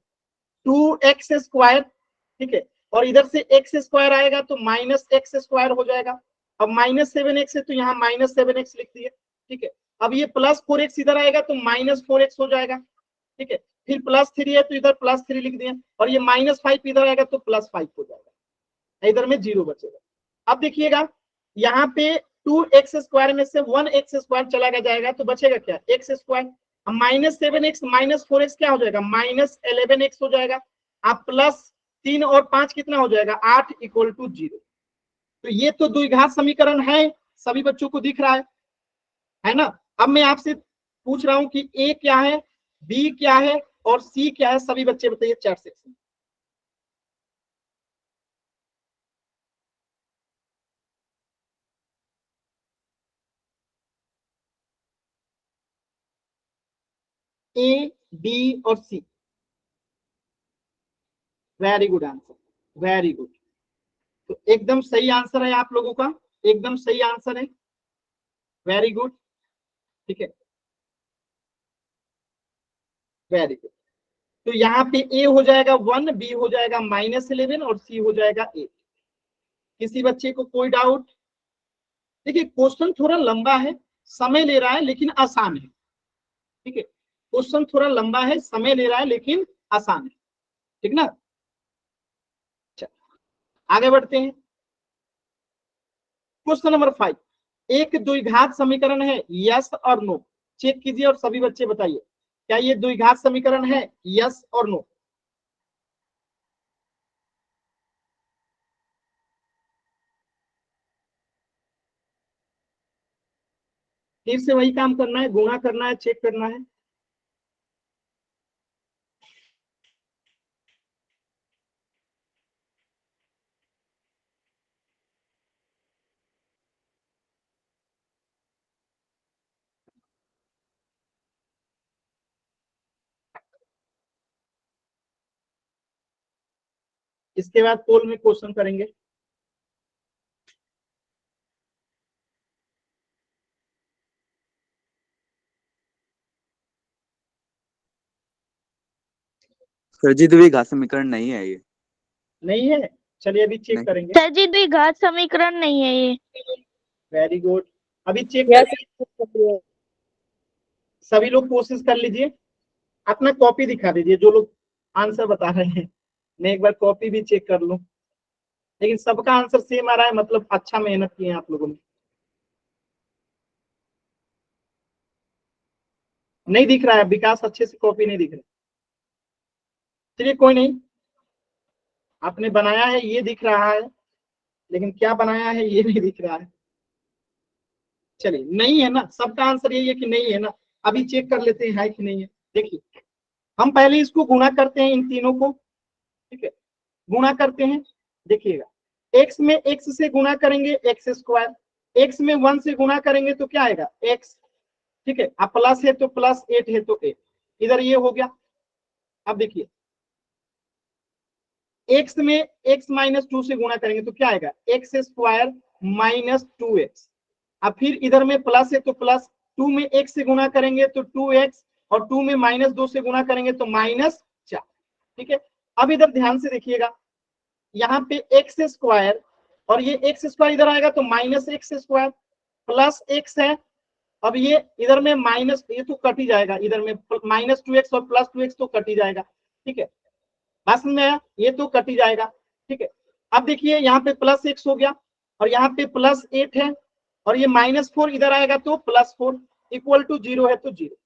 2x स्क्वायर, ठीक है, और इधर से एक्स स्क्वायर आएगा तो माइनस एक्स स्क्वायर हो जाएगा। अब माइनस 7x है तो यहाँ माइनस 7x लिख दिए। ठीक है, अब ये प्लस 4x इधर आएगा तो माइनस 4x हो जाएगा। ठीक है, फिर प्लस 3 है तो इधर प्लस 3 लिख दिए, और ये माइनस 5 इधर आएगा तो प्लस 5 हो जाएगा, इधर में 0 बचेगा। अब देखिएगा यहाँ पे 2x स्क्वायर में से 1x स्क्वायर चला जाएगा तो बचेगा क्या, x square. Minus 7x minus 4x क्या हो जाएगा, माइनस 11x हो जाएगा। अब प्लस 3 और 5 कितना हो जाएगा, 8 इक्वल टू 0। तो ये तो द्विघात समीकरण है, सभी बच्चों को दिख रहा है ना। अब मैं आपसे पूछ रहा हूं कि ए क्या है, बी क्या है और सी क्या है, सभी बच्चे बताइए चैट सेक्शन। ए, बी और C, very good answer, very good. तो एकदम सही आंसर है आप लोगों का, एकदम सही आंसर है, वेरी गुड। ठीक है, वेरी गुड। तो यहाँ पे ए हो जाएगा 1, बी हो जाएगा -11 और सी हो जाएगा 8। किसी बच्चे को कोई डाउट? देखिए क्वेश्चन थोड़ा लंबा है, समय ले रहा है लेकिन आसान है। ठीक है, क्वेश्चन थोड़ा लंबा है, समय ले रहा है लेकिन आसान है, ठीक ना। आगे बढ़ते हैं, क्वेश्चन नंबर 5। एक द्विघात समीकरण है, यस और नो, चेक कीजिए और सभी बच्चे बताइए क्या ये द्विघात समीकरण है, यस और नो। फिर से वही काम करना है, गुणा करना है, चेक करना है। इसके बाद पोल में क्वेश्चन करेंगे। सर जी द्विघात समीकरण नहीं है ये, नहीं है, चलिए अभी चेक नहीं। करेंगे। सर जी द्विघात समीकरण नहीं है ये। वेरी गुड, अभी चेक करेंगे। सभी लोग कोशिश कर लीजिए, अपना कॉपी दिखा दीजिए जो लोग आंसर बता रहे हैं, मैं एक बार कॉपी भी चेक कर लूं। लेकिन सबका आंसर सेम आ रहा है, मतलब अच्छा मेहनत किए हैं आप लोगों ने। नहीं दिख रहा है विकास, अच्छे से कॉपी नहीं दिख रहा। चलिए कोई नहीं, आपने बनाया है ये दिख रहा है, लेकिन क्या बनाया है ये नहीं दिख रहा है। चलिए नहीं है ना, सबका आंसर यही है कि नहीं है ना। अभी चेक कर लेते हैं है कि नहीं है। देखिए हम पहले इसको गुणा करते हैं इन तीनों को। ठीक है, गुणा करते हैं, देखिएगा x में x से गुणा करेंगे एक्स स्क्वायर, x में 1 से गुणा करेंगे तो क्या आएगा x। ठीक है, अब प्लस है तो प्लस, 8 है तो 8, इधर ये हो गया। अब देखिए x में x माइनस 2 से गुणा करेंगे तो क्या आएगा एक्स स्क्वायर माइनस 2x। अब फिर इधर में प्लस है तो प्लस 2 में x से गुना करेंगे तो 2x, और 2 में -2 से गुना करेंगे तो -4। ठीक है, अब इधर ध्यान से देखिएगा, यहाँ पे x स्क्वायर और ये x स्क्वायर इधर आएगा तो -x स्क्वायर प्लस x है। अब ये इधर में माइनस, ये तो कट ही जाएगा, इधर में -2x और +2x तो कट ही जाएगा। ठीक है, बात समझ में आया, ये तो कट ही जाएगा। ठीक है, अब देखिए यहाँ पे +x हो गया और यहाँ पे +8 है, और ये -4 इधर आएगा तो +4 इक्वल टू 0 है तो 0।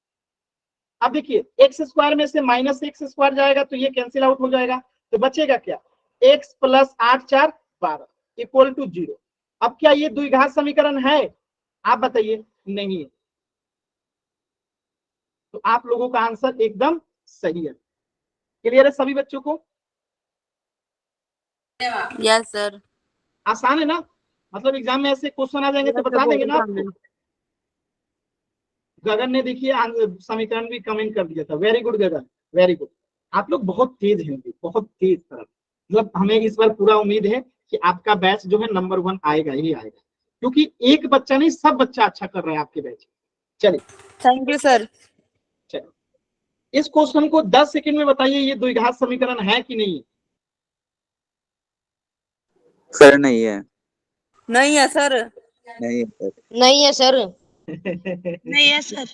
अब देखिए x स्क्वायर में से -x स्क्वायर जाएगा तो ये कैंसिल आउट हो जाएगा, तो बचेगा क्या, x + 8 4 12 इक्वल टू 0। अब क्या ये द्विघात समीकरण है, आप बताइए, नहीं है, तो आप लोगों का आंसर एकदम सही है। क्लियर है सभी बच्चों को? Yes sir. आसान है ना, मतलब एग्जाम में ऐसे क्वेश्चन आ जाएंगे तो बता देंगे ना आपको। गगन ने देखिए समीकरण भी कमेंट कर दिया था, वेरी गुड गगन, वेरी गुड। आप लोग बहुत तेज हैं, बहुत तेज तरह, मतलब हमें इस बार पूरा उम्मीद है कि आपका बैच जो है नंबर 1 आएगा ही आएगा, क्योंकि एक बच्चा नहीं सब बच्चा अच्छा कर रहा है आपके बैच। चलिए थैंक यू सर। चलिए इस क्वेश्चन को 10 सेकंड में बताइए, ये द्विघात समीकरण है कि नहीं? सर नहीं है। नहीं है सर। नहीं है सर। नहीं है सर। नहीं है सर।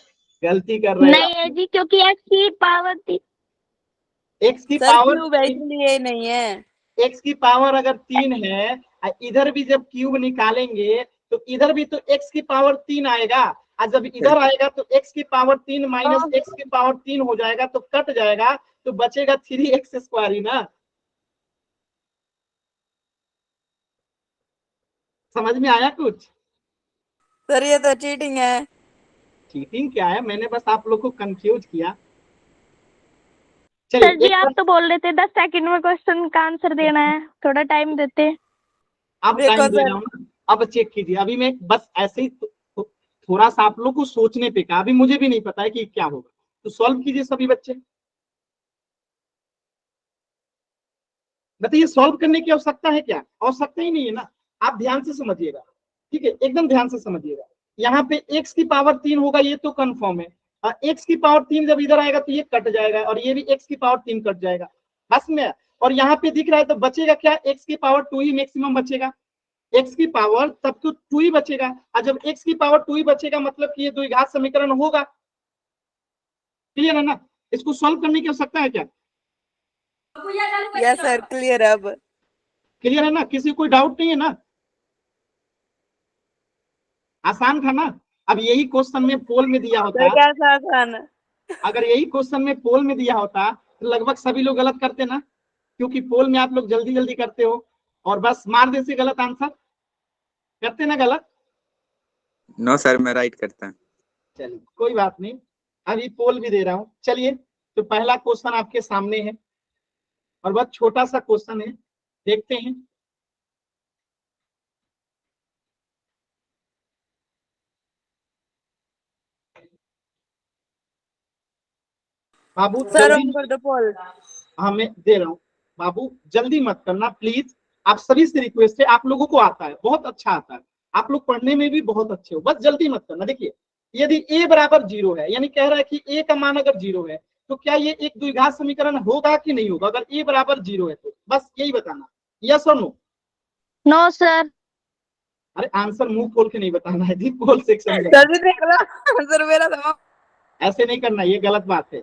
गलती कर रहे नहीं है हैं जी, क्योंकि x की पावर एक्स की सर पावर क्यूब है इसलिए नहीं है। x की पावर अगर 3 है, इधर भी जब क्यूब निकालेंगे तो इधर भी तो x की पावर 3 आएगा, और जब इधर आएगा तो x की पावर 3 माइनस x की पावर 3 हो जाएगा तो कट जाएगा, तो बचेगा 3x स्क्वायर ही ना। समझ में आया कुछ? सर ये तो चीटिंग है। चीटिंग क्या है, मैंने बस आप लोग को कंफ्यूज किया। सर चलिए जी, एक आप तो बोल रहे थे 10 सेकंड में क्वेश्चन का आंसर देना है, थोड़ा टाइम देते। अब देखो टाइम दे रहा सर। हूँ ना, अब चेक कीजिए। अभी मैं बस ऐसे ही थोड़ा सा आप लोग को सोचने पे कहा, अभी मुझे भी नहीं पता है कि क्या होगा, तो सॉल्व कीजिए सभी बच्चे। बताइए सॉल्व करने की आवश्यकता है क्या? आवश्यकता ही नहीं है ना, आप ध्यान से समझिएगा। ठीक है, एकदम ध्यान से समझिएगा। यहाँ पे x की पावर 3 होगा, ये तो कंफर्म है, और x की पावर 3 जब इधर आएगा तो ये कट जाएगा, और ये भी x की पावर 3 कट जाएगा बस में। और यहाँ पे दिख रहा है तो बचेगा क्या, x की पावर 2 ही मैक्सिमम बचेगा, x की पावर तब तो 2 ही बचेगा, और जब x की पावर 2 ही बचेगा मतलब कि ये द्विघात समीकरण होगा। क्लियर है ना? इसको सॉल्व करने की आवश्यकता है क्या? यस सर क्लियर अब। क्लियर है ना? किसी कोई डाउट नहीं है ना? आसान था ना? अब यही क्वेश्चन में पोल में दिया सर होता, कैसा आसान है? अगर यही क्वेश्चन में पोल में दिया होता तो लगभग सभी लोग गलत करते ना, क्योंकि पोल में आप लोग जल्दी जल्दी करते हो और बस मार दे से गलत आंसर करते ना गलत। नो सर, मैं राइट करता हूँ। चलिए कोई बात नहीं, अभी पोल भी दे रहा हूँ। चलिए तो पहला क्वेश्चन आपके सामने है और बहुत छोटा सा क्वेश्चन है, देखते हैं। बाबू सर जल्दी, ऑन कर दो पोल। हाँ मैं दे रहा हूँ, बाबू जल्दी मत करना प्लीज। आप सभी से रिक्वेस्ट है, आप लोगों को आता है, बहुत अच्छा आता है, आप लोग पढ़ने में भी बहुत अच्छे हो, बस जल्दी मत करना। देखिए यदि a बराबर 0 है, यानी कह रहा है कि a का मान अगर 0 है तो क्या ये एक द्विघात समीकरण होगा कि नहीं होगा? अगर a बराबर 0 है तो बस यही बताना, यस और नो। No sir. अरे आंसर मुंह खोल के नहीं बताना है जी, पोल सेक्शन में सर जी देख लो। सर मेरा तो ऐसे नहीं करना, ये गलत बात है।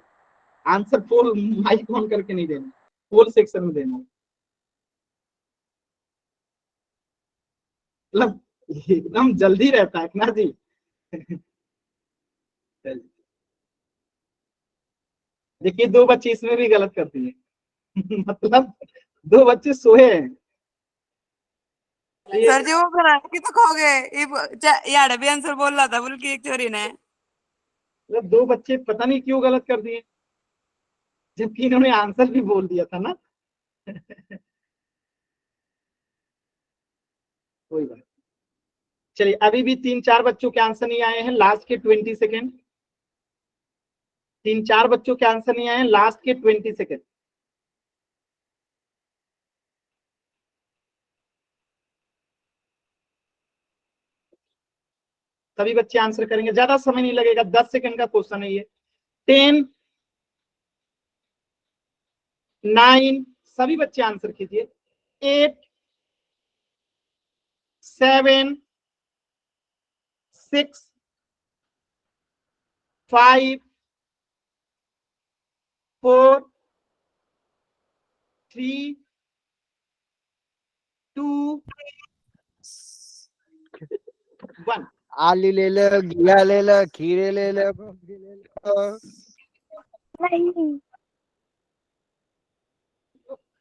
आंसर पोल माइक ऑन करके नहीं देना, पोल सेक्शन में देना, मतलब एकदम जल्दी रहता है ना जी। देखिए 2 बच्चे इसमें भी गलत कर दिए मतलब 2 बच्चे सोए हैं। ये सर जी वो करा कि तो खो गए। यार भी आंसर बोल रहा था बोल की एक चोरी ने। मतलब 2 बच्चे पता नहीं क्यों गलत कर दिए, जबकि इन्होंने आंसर भी बोल दिया था ना कोई बात। चलिए अभी भी 3-4 बच्चों के आंसर नहीं आए हैं, लास्ट के 20 सेकेंड। 3-4 बच्चों के आंसर नहीं आए हैं, लास्ट के 20 सेकेंड। सभी बच्चे आंसर करेंगे, ज्यादा समय नहीं लगेगा, 10 सेकंड का क्वेश्चन है ये। 10, 9, सभी बच्चे आंसर कीजिए। 8, 7, 6, 5, 4, 3, 2, 1। आलू ले लो, घिया ले लो, खीरे ले लो, गोभी ले लो। नहीं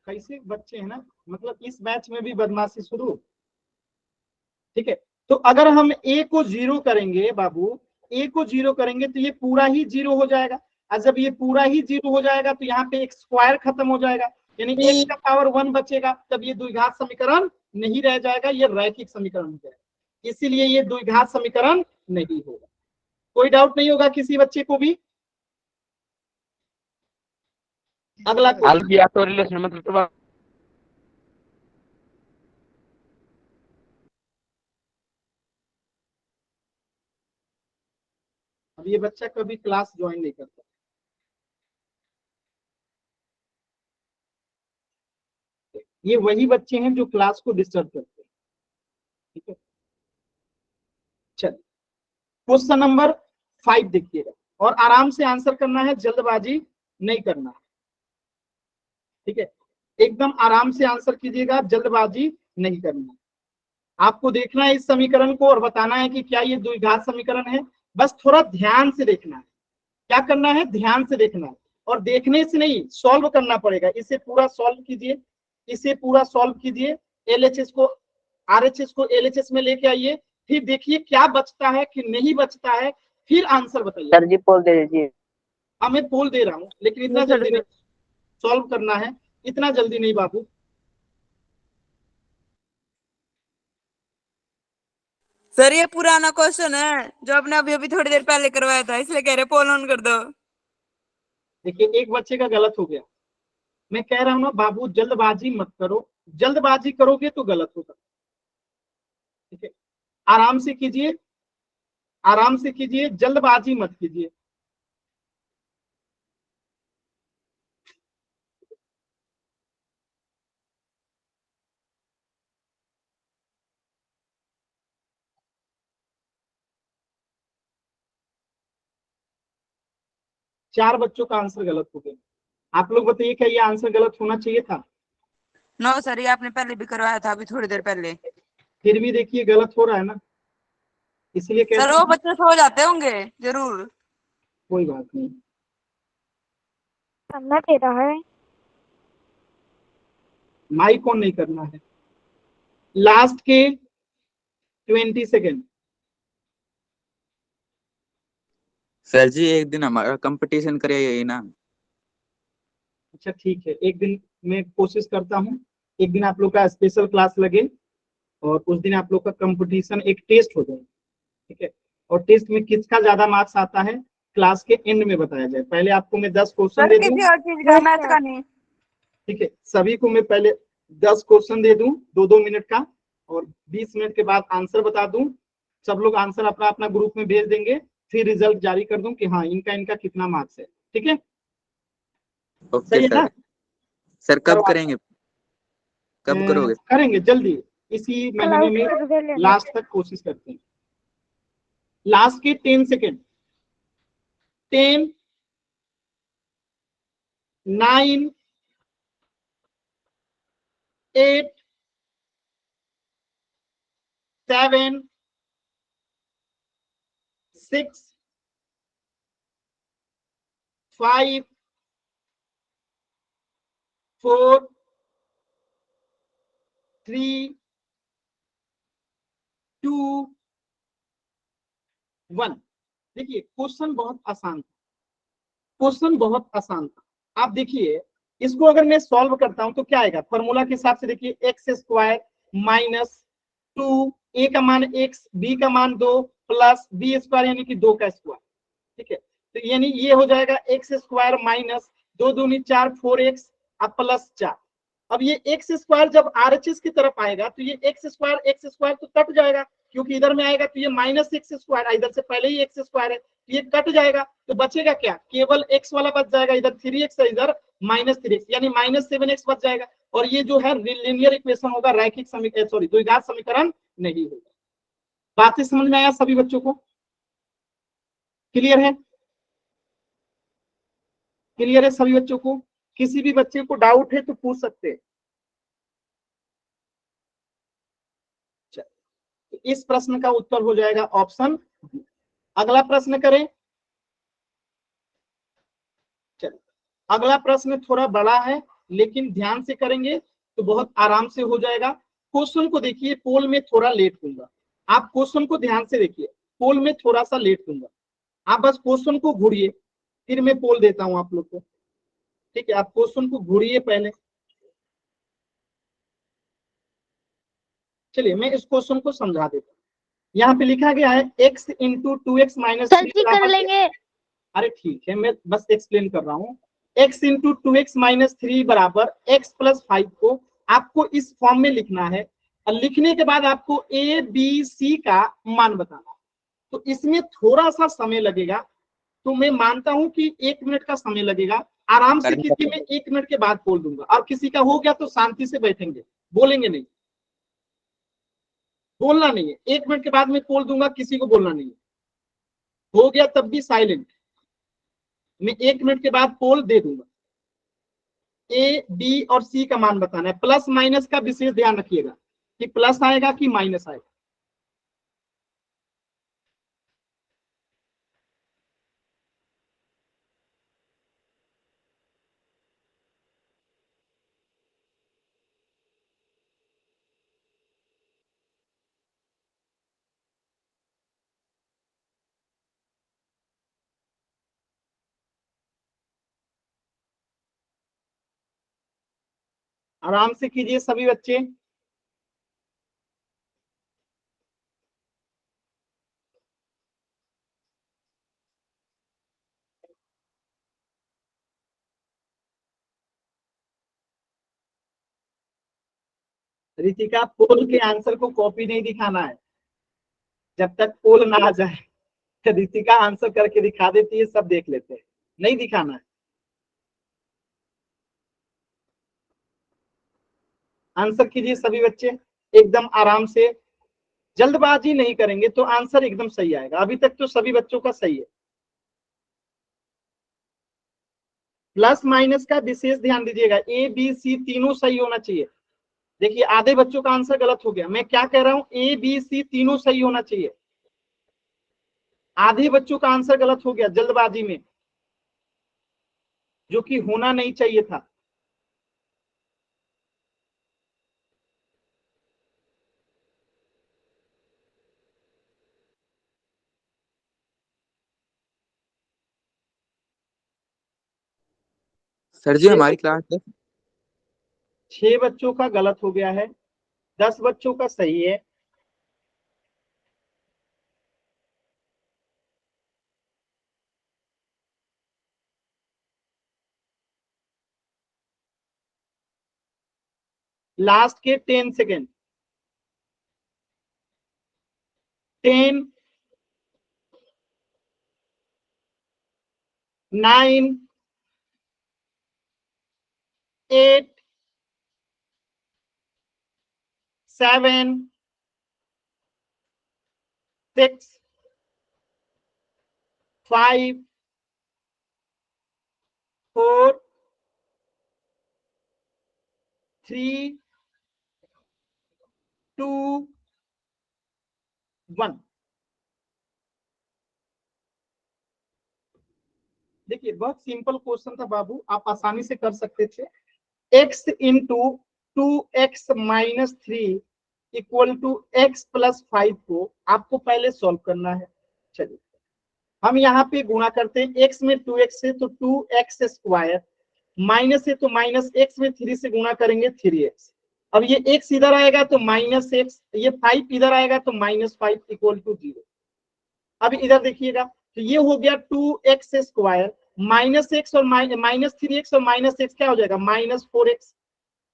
कैसे बच्चे हैं ना, मतलब इस बैच में भी बदमाशी शुरू। ठीक है, तो अगर हम ए को 0 करेंगे बाबू, ए को 0 करेंगे तो ये पूरा ही 0 हो जाएगा, और जब ये पूरा ही 0 हो जाएगा तो यहाँ पे एक स्क्वायर खत्म हो जाएगा, यानी x का पावर 1 बचेगा, तब ये द्विघात समीकरण नहीं रह जाएगा, ये रैखिक समीकरण हो जाएगा, इसीलिए ये द्विघात समीकरण नहीं होगा। कोई डाउट नहीं होगा किसी बच्चे को भी? अगला आलू की तो रिलेशन मतलब अब ये बच्चा कभी क्लास ज्वाइन नहीं करता, ये वही बच्चे हैं जो क्लास को डिस्टर्ब करते हैं। ठीक है, चलिए क्वेश्चन नंबर 5 देखिएगा, और आराम से आंसर करना है, जल्दबाजी नहीं करना है। ठीक है, एकदम आराम से आंसर कीजिएगा, जल्दबाजी नहीं करना है। आपको देखना है इस समीकरण को और बताना है कि क्या ये द्विघात समीकरण है, बस थोड़ा ध्यान से देखना है। क्या करना है? ध्यान से देखना है, और देखने से नहीं, सॉल्व करना पड़ेगा। इसे पूरा सॉल्व कीजिए, इसे पूरा सॉल्व कीजिए, एलएचएस को आरएचएस को एलएचएस में लेके आइए, फिर देखिए क्या बचता है कि नहीं बचता है, फिर आंसर बताइए। सर जी पोल दे दीजिए। हाँ मैं पोल दे रहा हूँ, लेकिन इतना जल्दी नहीं, सॉल्व करना है, इतना जल्दी नहीं बाबू। सर ये पुराना क्वेश्चन है जो आपने अभी अभी थोड़ी देर पहले करवाया था, इसलिए कह रहे पोल ऑन कर दो। देखिए एक बच्चे का गलत हो गया, मैं कह रहा हूं ना बाबू, जल्दबाजी मत करो, जल्दबाजी करोगे तो गलत होगा। ठीक है, आराम से कीजिए, आराम से कीजिए, जल्दबाजी मत कीजिए। चार बच्चों का आंसर गलत हो गया। आप लोग बताइए क्या ये आंसर गलत होना चाहिए था? नो सर, ये आपने पहले भी करवाया था, अभी थोड़ी देर पहले। फिर भी देखिए गलत हो रहा है ना, इसलिए सर कहते वो हैं बच्चे सो जाते होंगे जरूर। कोई बात नहीं, करना दे रहा है। माइक ऑन नहीं करना है। लास्ट के 20 सेकेंड। सर जी एक दिन हमारा कंपटीशन करे यही ना। अच्छा ठीक है, एक दिन मैं कोशिश करता हूँ, एक दिन आप लोग का स्पेशल क्लास लगे और उस दिन आप लोग का कंपटीशन, एक टेस्ट हो जाए। ठीक है, और टेस्ट में किसका ज्यादा मार्क्स आता है क्लास के एंड में बताया जाए। पहले आपको मैं 10 क्वेश्चन सर दे दूं। किसी और चीज का, मैथ का नहीं। ठीक है, सभी को मैं पहले 10 क्वेश्चन दे दूं 2-2 मिनट का, और 20 मिनट के बाद आंसर बता दूं। सब लोग आंसर अपना अपना ग्रुप में भेज देंगे, फिर रिजल्ट जारी कर दूं कि हाँ इनका इनका कितना मार्क्स है। ठीक है, ओके सही है ना? सर। सर कब करवा- करेंगे, कब करोगे? करेंगे जल्दी, इसी महीने में लास्ट तक कोशिश करते हैं। लास्ट के 10 सेकेंड। 10, 9, 8, 7, 6, 5, 4, 3, 2, 1। देखिए क्वेश्चन बहुत आसान था, क्वेश्चन बहुत आसान था। आप देखिए इसको अगर मैं सॉल्व करता हूं तो क्या आएगा, फॉर्मूला के हिसाब से देखिए, एक्स स्क्वायर माइनस 2, ए का मान x, बी का मान 2 प्लस बी स्क्वायर यानी कि 2 का स्क्वायर। ठीक है, तो यानी ये हो जाएगा एक्स स्क्वायर माइनस 2 दूनी 4, 4x अब प्लस 4। अब ये एक्स स्क्वायर जब आरएचएस की तरफ आएगा तो ये एक्स स्क्वायर तो कट जाएगा, क्योंकि इधर में आएगा तो ये माइनस एक्स स्क्वायर, इधर से पहले ही एक्स स्क्वायर है, तो ये कट जाएगा, तो बचेगा क्या, केवल एक्स वाला बच जाएगा, इधर 3x है, इधर -3x, यानी -7x बच जाएगा। और ये जो है लीनियर इक्वेशन होगा, रैखिक समीकरण, सॉरी द्विघात समीकरण नहीं होगा। बातें समझ में आया सभी बच्चों को? क्लियर है? क्लियर है सभी बच्चों को? किसी भी बच्चे को डाउट है तो पूछ सकते हैं। तो इस प्रश्न का उत्तर हो जाएगा ऑप्शन बी। अगला प्रश्न करें। चलिए अगला प्रश्न थोड़ा बड़ा है, लेकिन ध्यान से करेंगे तो बहुत आराम से हो जाएगा। क्वेश्चन को देखिए, पोल में थोड़ा लेट दूंगा, आप क्वेश्चन को ध्यान से देखिए, पोल में थोड़ा सा लेट दूंगा, आप बस क्वेश्चन को घूरिए, फिर मैं पोल देता हूं आप लोग को। ठीक है, आप क्वेश्चन को घूरिए पहले। चलिए मैं इस क्वेश्चन को समझा देता हूँ। यहाँ पे लिखा गया है x into 2x minus sir ji कर लेंगे। अरे ठीक है, मैं बस एक्सप्लेन कर रहा हूँ। x इंटू 2x माइनस 3 बराबर x प्लस 5 को आपको इस फॉर्म में लिखना है, और लिखने के बाद आपको a b c का मान बताना है। तो इसमें थोड़ा सा समय लगेगा, तो मैं मानता हूं कि 1 मिनट का समय लगेगा। आराम से किसी में 1 मिनट के बाद बोल दूंगा, और किसी का हो गया तो शांति से बैठेंगे, बोलेंगे नहीं, बोलना नहीं है। 1 मिनट के बाद मैं बोल दूंगा, किसी को बोलना नहीं है। हो गया तब भी साइलेंट, मैं 1 मिनट के बाद पोल दे दूंगा। ए बी और सी का मान बताना है। प्लस माइनस का विशेष ध्यान रखिएगा कि प्लस आएगा कि माइनस आएगा। आराम से कीजिए सभी बच्चे। रितिका, पोल के आंसर को कॉपी नहीं दिखाना है जब तक पोल ना आ जाए। रितिका आंसर करके दिखा देती है, सब देख लेते हैं, नहीं दिखाना है। आंसर कीजिए सभी बच्चे एकदम आराम से, जल्दबाजी नहीं करेंगे तो आंसर एकदम सही आएगा। अभी तक तो सभी बच्चों का सही है। प्लस माइनस का विशेष ध्यान दीजिएगा, ए बी सी तीनों सही होना चाहिए। देखिए आधे बच्चों का आंसर गलत हो गया, मैं क्या कह रहा हूं, ए बी सी तीनों सही होना चाहिए। आधे बच्चों का आंसर गलत हो गया जल्दबाजी में, जो कि होना नहीं चाहिए था। सर जी हमारी क्लास 6 बच्चों का गलत हो गया है, 10 बच्चों का सही है। लास्ट के 10 सेकेंड, 10 9 8 7 6 5 4 3 2 1। देखिए बहुत सिंपल क्वेश्चन था बाबू, आप आसानी से कर सकते थे। x into 2x minus 3 equal to x plus 5 को आपको पहले सॉल्व करना है। चलिए हम यहाँ पे गुणा करते हैं, x में 2x है तो 2x स्क्वायर, माइनस है तो माइनस x में 3 से गुणा करेंगे 3x। अब ये x इधर आएगा तो माइनस x, ये 5 इधर आएगा तो -5 इक्वल टू 0। अब इधर देखिएगा, तो ये हो गया 2x स्क्वायर माइनस x और माइनस 3x और माइनस x क्या हो जाएगा -4x,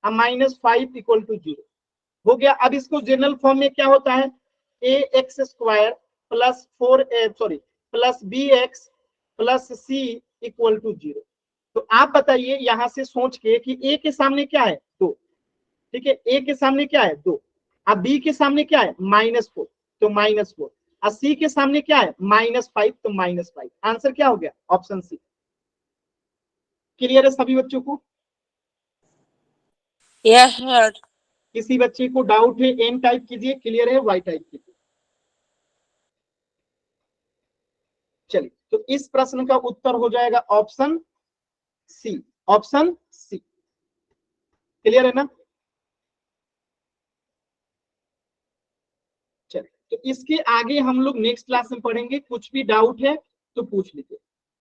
अब -5 इक्वल टू 0 हो गया। अब इसको जनरल फॉर्म में क्या होता है, a x square plus plus b x plus c equal to 0। तो आप बताइए यहां से सोच के कि ए के सामने क्या है 2, ठीक है, ए के सामने क्या है 2, अब बी के सामने क्या है -4 तो -4, और सी के सामने क्या है -5 तो -5। आंसर क्या हो गया ऑप्शन सी। क्लियर है सभी बच्चों को? Yes sir. किसी बच्चे को डाउट है एन टाइप कीजिए, क्लियर है वाई टाइप कीजिए। चलिए तो इस प्रश्न का उत्तर हो जाएगा option C, option C. Clear है ना? चलिए तो इसके आगे हम लोग नेक्स्ट क्लास में पढ़ेंगे, कुछ भी डाउट है तो पूछ लीजिए।